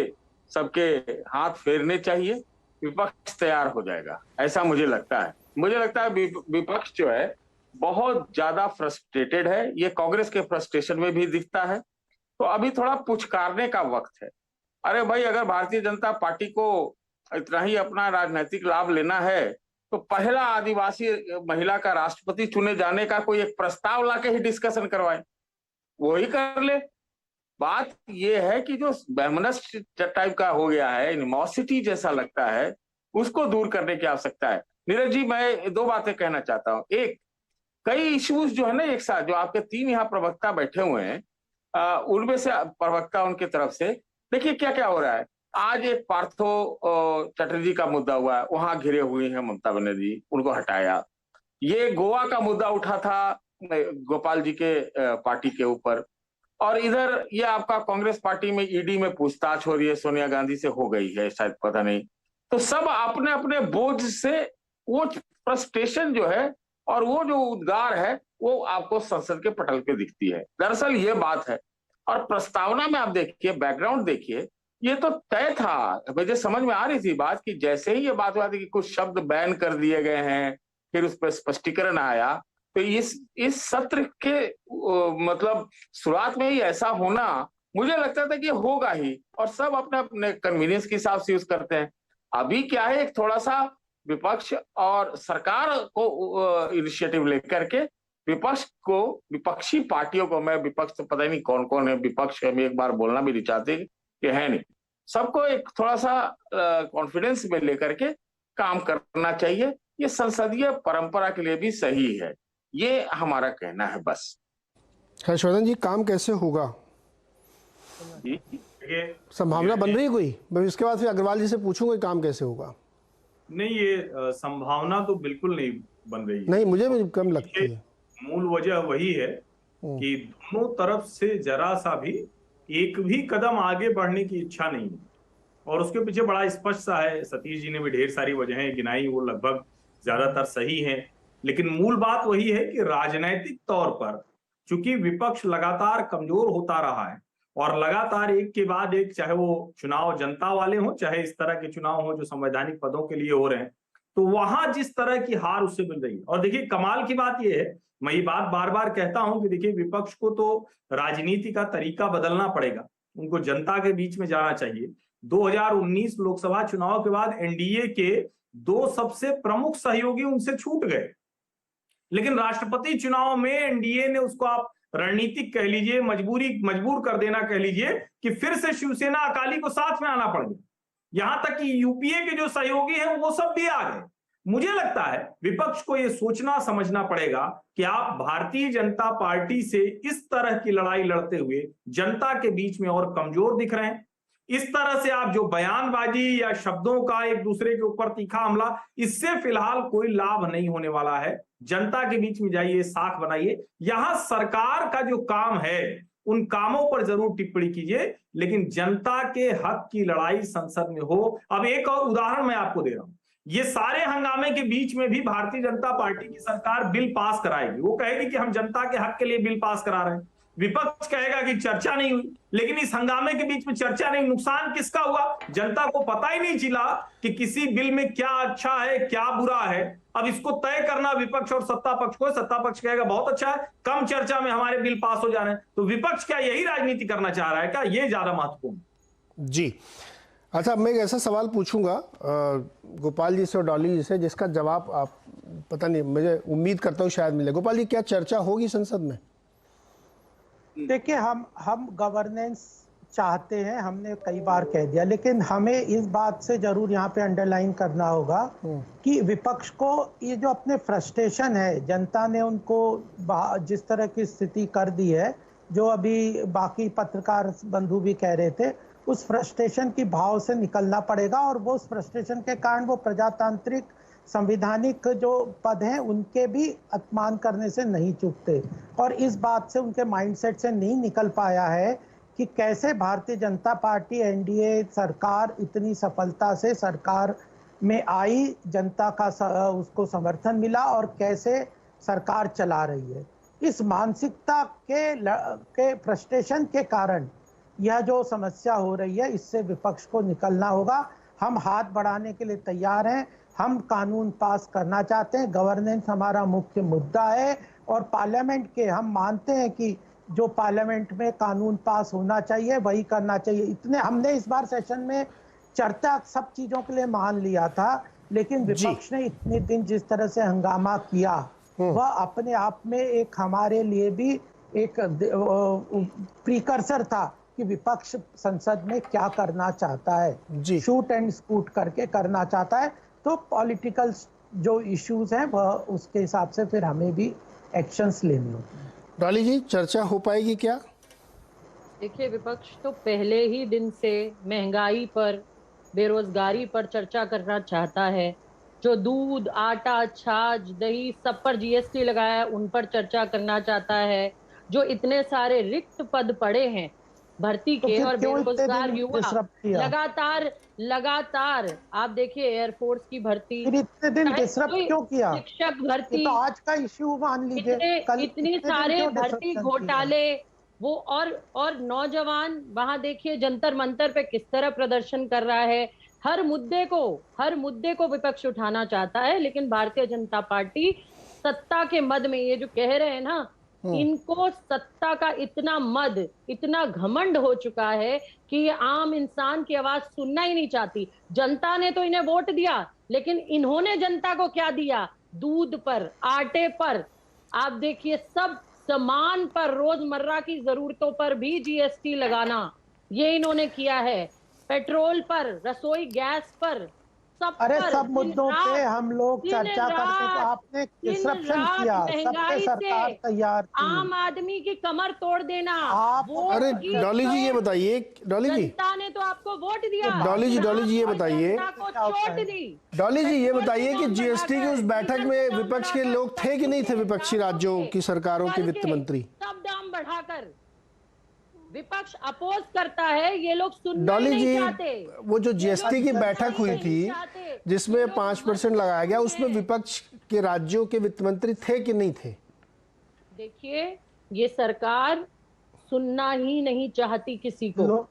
[SPEAKER 12] सबके हाथ फेरने चाहिए, विपक्ष तैयार हो जाएगा, ऐसा मुझे लगता है। मुझे लगता है विपक्ष जो है बहुत ज्यादा फ्रस्ट्रेटेड है, ये कांग्रेस के फ्रस्ट्रेशन में भी दिखता है। तो अभी थोड़ा पुचकारने का वक्त है। अरे भाई, अगर भारतीय जनता पार्टी को इतना ही अपना राजनीतिक लाभ लेना है तो पहला आदिवासी महिला का राष्ट्रपति चुने जाने का कोई एक प्रस्ताव लाके ही डिस्कशन करवाए, वो ही कर ले। बात ये है कि जो बैमनस्ट टाइप का हो गया है, एनिमोसिटी जैसा लगता है, उसको दूर करने की आवश्यकता है। नीरज जी, मैं 2 बातें कहना चाहता हूं। एक, कई इश्यूज जो है ना एक साथ, जो आपके 3 यहाँ प्रवक्ता बैठे हुए हैं, उनमें से प्रवक्ता उनके तरफ से देखिए क्या क्या हो रहा है। आज एक पार्थो चटर्जी का मुद्दा हुआ है, वहां घिरे हुए हैं ममता बनर्जी, उनको हटाया। ये गोवा का मुद्दा उठा था गोपाल जी के पार्टी के ऊपर, और इधर ये आपका कांग्रेस पार्टी में ईडी में पूछताछ हो रही है, सोनिया गांधी से हो गई है शायद, पता नहीं। तो सब अपने अपने बोझ से वो फ्रस्ट्रेशन जो है और वो जो उद्गार है वो आपको संसद के पटल पे दिखती है। दरअसल ये बात है। और प्रस्तावना में आप देखिए, बैकग्राउंड देखिए, ये तो तय था। मुझे समझ में आ रही थी बात कि जैसे ही ये बात हुआ थी कि कुछ शब्द बैन कर दिए गए हैं, फिर उस पर स्पष्टीकरण आया, तो इस सत्र के मतलब शुरुआत में ही ऐसा होना, मुझे लगता था कि होगा ही, और सब अपने अपने कन्वीनियंस के हिसाब से यूज करते हैं। अभी क्या है, एक थोड़ा सा विपक्ष और सरकार को इनिशिएटिव लेकर के विपक्षी पार्टियों को, मैं विपक्ष तो पता ही नहीं कौन कौन है विपक्ष, हम एक बार बोलना भी नहीं चाहते कि है नहीं, सबको एक थोड़ा सा कॉन्फिडेंस में लेकर के काम करना चाहिए। ये संसदीय परंपरा के लिए भी सही है, ये हमारा कहना है। बस
[SPEAKER 1] हर्षवर्धन जी, काम कैसे होगा, संभावना बन रही है कोई? मैं इसके बाद फिर अग्रवाल जी से पूछूंगा काम कैसे होगा।
[SPEAKER 13] नहीं, ये संभावना तो बिल्कुल नहीं बन रही है।
[SPEAKER 1] नहीं, मुझे भी कम लगती है।
[SPEAKER 13] मूल वजह वही है कि दोनों तरफ से जरा सा भी एक भी कदम आगे बढ़ने की इच्छा नहीं है, और उसके पीछे बड़ा स्पष्ट सा है। सतीश जी ने भी ढेर सारी वजहें गिनाई, वो लगभग ज्यादातर सही हैं, लेकिन मूल बात वही है कि राजनीतिक तौर पर चूंकि विपक्ष लगातार कमजोर होता रहा है, और लगातार एक के बाद एक, चाहे वो चुनाव जनता वाले हों, चाहे इस तरह के चुनाव हों जो संवैधानिक पदों के लिए हो रहे हैं, तो वहां जिस तरह की हार उससे मिल रही है। और देखिए, कमाल की बात यह है, मैं ये बात बार बार कहता हूं कि देखिए, विपक्ष को तो राजनीति का तरीका बदलना पड़ेगा, उनको जनता के बीच में जाना चाहिए। 2019 लोकसभा चुनाव के बाद एनडीए के 2 सबसे प्रमुख सहयोगी उनसे छूट गए, लेकिन राष्ट्रपति चुनाव में एनडीए ने उसको, आप रणनीतिक कह लीजिए, मजबूर कर देना कह लीजिए, कि फिर से शिवसेना अकाली को साथ में आना पड़ गया। यहां तक कि यूपीए के जो सहयोगी हैं वो सब भी आ गए। मुझे लगता है विपक्ष को यह सोचना समझना पड़ेगा कि आप भारतीय जनता पार्टी से इस तरह की लड़ाई लड़ते हुए जनता के बीच में और कमजोर दिख रहे हैं। इस तरह से आप जो बयानबाजी या शब्दों का एक दूसरे के ऊपर तीखा हमला, इससे फिलहाल कोई लाभ नहीं होने वाला है। जनता के बीच में जाइए, साख बनाइए। यहां सरकार का जो काम है उन कामों पर जरूर टिप्पणी कीजिए, लेकिन जनता के हक की लड़ाई संसद में हो। अब एक और उदाहरण मैं आपको दे रहा हूं, ये सारे हंगामे के बीच में भी भारतीय जनता पार्टी की सरकार बिल पास कराएगी। वो कहेगी कि हम जनता के हक के लिए बिल पास करा रहे हैं, विपक्ष कहेगा कि चर्चा नहीं हुई। लेकिन इस हंगामे के बीच में चर्चा नहीं, नुकसान किसका हुआ? जनता को पता ही नहीं चला कि किसी बिल में क्या अच्छा है क्या बुरा है। अब इसको तय करना विपक्ष और सत्ता पक्ष को। सत्ता पक्ष कहेगा बहुत अच्छा है, कम चर्चा में हमारे बिल पास हो जा रहे हैं। तो विपक्ष क्या यही राजनीति करना चाह रहा है क्या? ये ज्यादा महत्वपूर्ण।
[SPEAKER 1] जी अच्छा, मैं एक ऐसा सवाल पूछूंगा गोपाल जी से और डॉली जी से, जिसका जवाब आप पता नहीं, मुझे उम्मीद करता हूँ शायद मिले। गोपाल जी, क्या चर्चा होगी संसद में?
[SPEAKER 10] देखिए, हम गवर्नेंस चाहते हैं, हमने कई बार कह दिया, लेकिन हमें इस बात से जरूर यहाँ पे अंडरलाइन करना होगा कि विपक्ष को ये जो अपने फ्रस्ट्रेशन है, जनता ने उनको जिस तरह की स्थिति कर दी है, जो अभी बाकी पत्रकार बंधु भी कह रहे थे, उस फ्रस्ट्रेशन की भाव से निकलना पड़ेगा। और वो उस फ्रस्ट्रेशन के कारण वो प्रजातांत्रिक संविधानिक जो पद हैं उनके भी अपमान करने से नहीं चूकते, और इस बात से, उनके माइंडसेट से नहीं निकल पाया है कि कैसे भारतीय जनता पार्टी एनडीए सरकार इतनी सफलता से सरकार में आई, जनता का उसको समर्थन मिला और कैसे सरकार चला रही है। इस मानसिकता के फ्रस्ट्रेशन के कारण यह जो समस्या हो रही है, इससे विपक्ष को निकलना होगा। हम हाथ बढ़ाने के लिए तैयार हैं, हम कानून पास करना चाहते हैं, गवर्नेंस हमारा मुख्य मुद्दा है, और पार्लियामेंट के हम मानते हैं कि जो पार्लियामेंट में कानून पास होना चाहिए वही करना चाहिए। इतने हमने इस बार सेशन में चर्चा सब चीजों के लिए मान लिया था, लेकिन विपक्ष ने इतने दिन जिस तरह से हंगामा किया, वह अपने आप में एक हमारे लिए भी एक प्रीकर्सर था कि विपक्ष संसद में क्या करना चाहता है, शूट एंड स्कूट करके करना चाहता है। तो पॉलिटिकल जो इश्यूज हैं वह उसके हिसाब से फिर हमें भी एक्शंस लेने होते हैं।
[SPEAKER 1] डॉली जी, चर्चा हो पाएगी क्या?
[SPEAKER 9] देखिए, विपक्ष तो पहले ही दिन से महंगाई पर, बेरोजगारी पर चर्चा करना चाहता है। जो दूध, आटा, छाछ, दही सब पर जीएसटी लगाया है, उन पर चर्चा करना चाहता है। जो इतने सारे रिक्त पद पड़े हैं भर्ती के, और बेरोजगार युवा लगातार आप देखिए, एयरफोर्स की भर्ती,
[SPEAKER 10] क्यों किया?
[SPEAKER 9] शिक्षक भर्ती,
[SPEAKER 10] तो आज का इश्यू मान लीजिए,
[SPEAKER 9] इतने सारे भर्ती घोटाले, वो और नौजवान वहां देखिए जंतर मंतर पे किस तरह प्रदर्शन कर रहा है। हर मुद्दे को विपक्ष उठाना चाहता है, लेकिन भारतीय जनता पार्टी सत्ता के मद में, ये जो कह रहे हैं ना, इनको सत्ता का इतना मद, इतना घमंड हो चुका है कि ये आम इंसान की आवाज सुनना ही नहीं चाहती। जनता ने तो इन्हें वोट दिया, लेकिन इन्होंने जनता को क्या दिया? दूध पर, आटे पर, आप देखिए सब सामान पर, रोजमर्रा की जरूरतों पर भी जीएसटी लगाना, ये इन्होंने किया है। पेट्रोल पर, रसोई गैस पर, सब
[SPEAKER 10] अरे
[SPEAKER 9] पर,
[SPEAKER 10] सब मुद्दों पे हम लोग
[SPEAKER 9] दिन
[SPEAKER 10] चर्चा करते तो आपने डिस्ट्रप्शन
[SPEAKER 9] रात
[SPEAKER 10] किया,
[SPEAKER 9] महंगाई
[SPEAKER 10] सबसे सरकार
[SPEAKER 9] से
[SPEAKER 10] तैयार थी।
[SPEAKER 9] आम आदमी की कमर तोड़ देना।
[SPEAKER 1] अरे डॉली जी ये बताइए, डॉली जी,
[SPEAKER 9] जनता ने तो आपको वोट दिया।
[SPEAKER 1] डॉली जी ये बताइए,
[SPEAKER 9] जनता को चोट दी।
[SPEAKER 1] डॉली जी ये बताइए कि जीएसटी की उस बैठक में विपक्ष के लोग थे कि नहीं थे? विपक्षी राज्यों की सरकारों के वित्त मंत्री
[SPEAKER 9] सब दाम बढ़ाकर विपक्ष अपोज करता है, ये लोग सुनना
[SPEAKER 1] डॉली
[SPEAKER 9] नहीं
[SPEAKER 1] जी,
[SPEAKER 9] चाहते।
[SPEAKER 1] वो जो जीएसटी की बैठक हुई थी जिसमें 5% लगाया गया, उसमें विपक्ष के राज्यों के वित्त मंत्री थे कि नहीं थे?
[SPEAKER 9] देखिए, ये सरकार सुनना ही नहीं चाहती किसी को।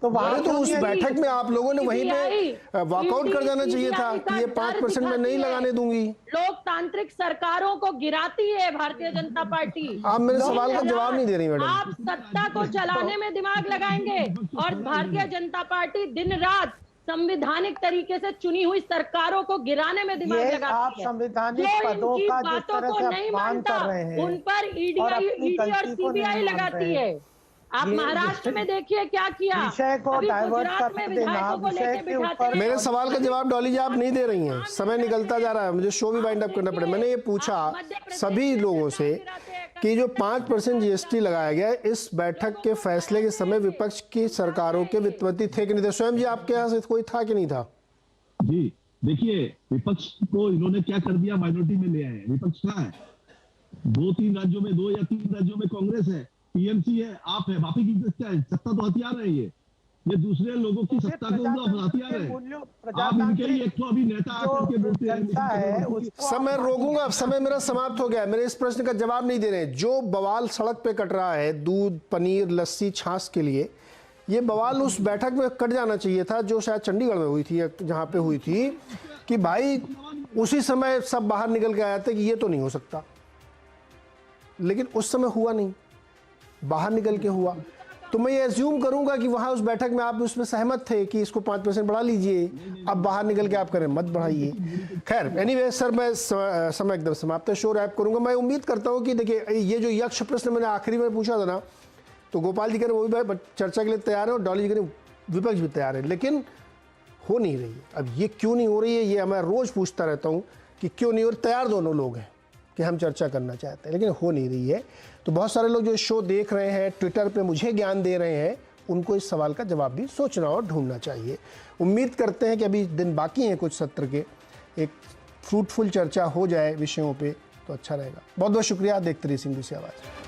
[SPEAKER 10] तो
[SPEAKER 1] अरे तो उस बैठक में आप लोगों ने वहीं पे वॉकआउट कर जाना चाहिए था कि ये 5% में नहीं लगाने दूंगी।
[SPEAKER 9] लोकतांत्रिक सरकारों को गिराती है भारतीय जनता पार्टी।
[SPEAKER 1] आप मेरे सवाल का जवाब नहीं दे रही मैडम।
[SPEAKER 9] आप सत्ता को चलाने में दिमाग लगाएंगे और भारतीय जनता पार्टी दिन रात संवैधानिक तरीके से चुनी हुई सरकारों को गिराने में दिमाग लगाती है।
[SPEAKER 10] आप संवैधानिक पदों का जिस तरह से अपमान कर रहे हैं,
[SPEAKER 9] उन पर ईडी और सीबीआई लगाती है। आप महाराष्ट्र में देखिए क्या किया।
[SPEAKER 10] विषय को डाइवर्ट कर देना, विषय के ऊपर।
[SPEAKER 1] मेरे सवाल का जवाब डॉली जी आप नहीं दे रही हैं, समय निकलता जा रहा है, मुझे शो भी वाइंड अप करना पड़े। मैंने ये पूछा सभी लोगों से कि जो 5% जीएसटी लगाया गया, इस बैठक के फैसले के समय विपक्ष की सरकारों के वित्त मंत्री थे कि नहीं थे? स्वयं जी आपके यहाँ से कोई था कि नहीं था?
[SPEAKER 11] जी देखिए, विपक्ष को इन्होंने क्या कर दिया, माइनॉरिटी में ले आए। विपक्ष कहाँ है? 2-3 राज्यों में, 2 या 3 राज्यों में कांग्रेस है, टीएमसी है, आप है। बाकी की क्या है? सत्ता तो हथियार है, ये दूसरे लोगों की सत्ता को हथियार है। आप इनके ही एक तो अभी नेता आकर के बोलते हैं।
[SPEAKER 1] सब मैं रोकूंगा, अब समय मेरा समाप्त हो गया है। मेरे इस प्रश्न का जवाब नहीं दे रहे। जो बवाल सड़क पे कट रहा है दूध, पनीर, लस्सी, छाछ के लिए, ये बवाल उस बैठक में कट जाना चाहिए था जो शायद चंडीगढ़ में हुई थी या जहां पे हुई थी, कि भाई उसी समय सब बाहर निकल के आए थे कि ये तो नहीं हो सकता। लेकिन उस समय हुआ नहीं, बाहर निकल के हुआ। तो मैं ये एज्यूम करूंगा कि वहां उस बैठक में आप उसमें सहमत थे कि इसको 5% बढ़ा लीजिए, अब बाहर निकल के आप करें मत बढ़ाइए। खैर एनीवे सर, मैं समय एकदम समाप्त है, शो रैप करूंगा। मैं उम्मीद करता हूं कि देखिए ये जो यक्ष प्रश्न मैंने आखिरी में पूछा था ना, तो गोपाल जी कह रहे वो भी चर्चा के लिए तैयार है और डॉली जी कह रहे विपक्ष भी तैयार है, लेकिन हो नहीं रही है। अब ये क्यों नहीं हो रही है, ये मैं रोज पूछता रहता हूँ कि क्यों नहीं हो रही। तैयार दोनों लोग हैं कि हम चर्चा करना चाहते हैं, लेकिन हो नहीं रही है। तो बहुत सारे लोग जो शो देख रहे हैं, ट्विटर पे मुझे ज्ञान दे रहे हैं, उनको इस सवाल का जवाब भी सोचना और ढूंढना चाहिए। उम्मीद करते हैं कि अभी दिन बाकी हैं कुछ सत्र के, एक फ्रूटफुल चर्चा हो जाए विषयों पे तो अच्छा रहेगा। बहुत बहुत शुक्रिया। देखते रहिए सिंधु से आवाज़।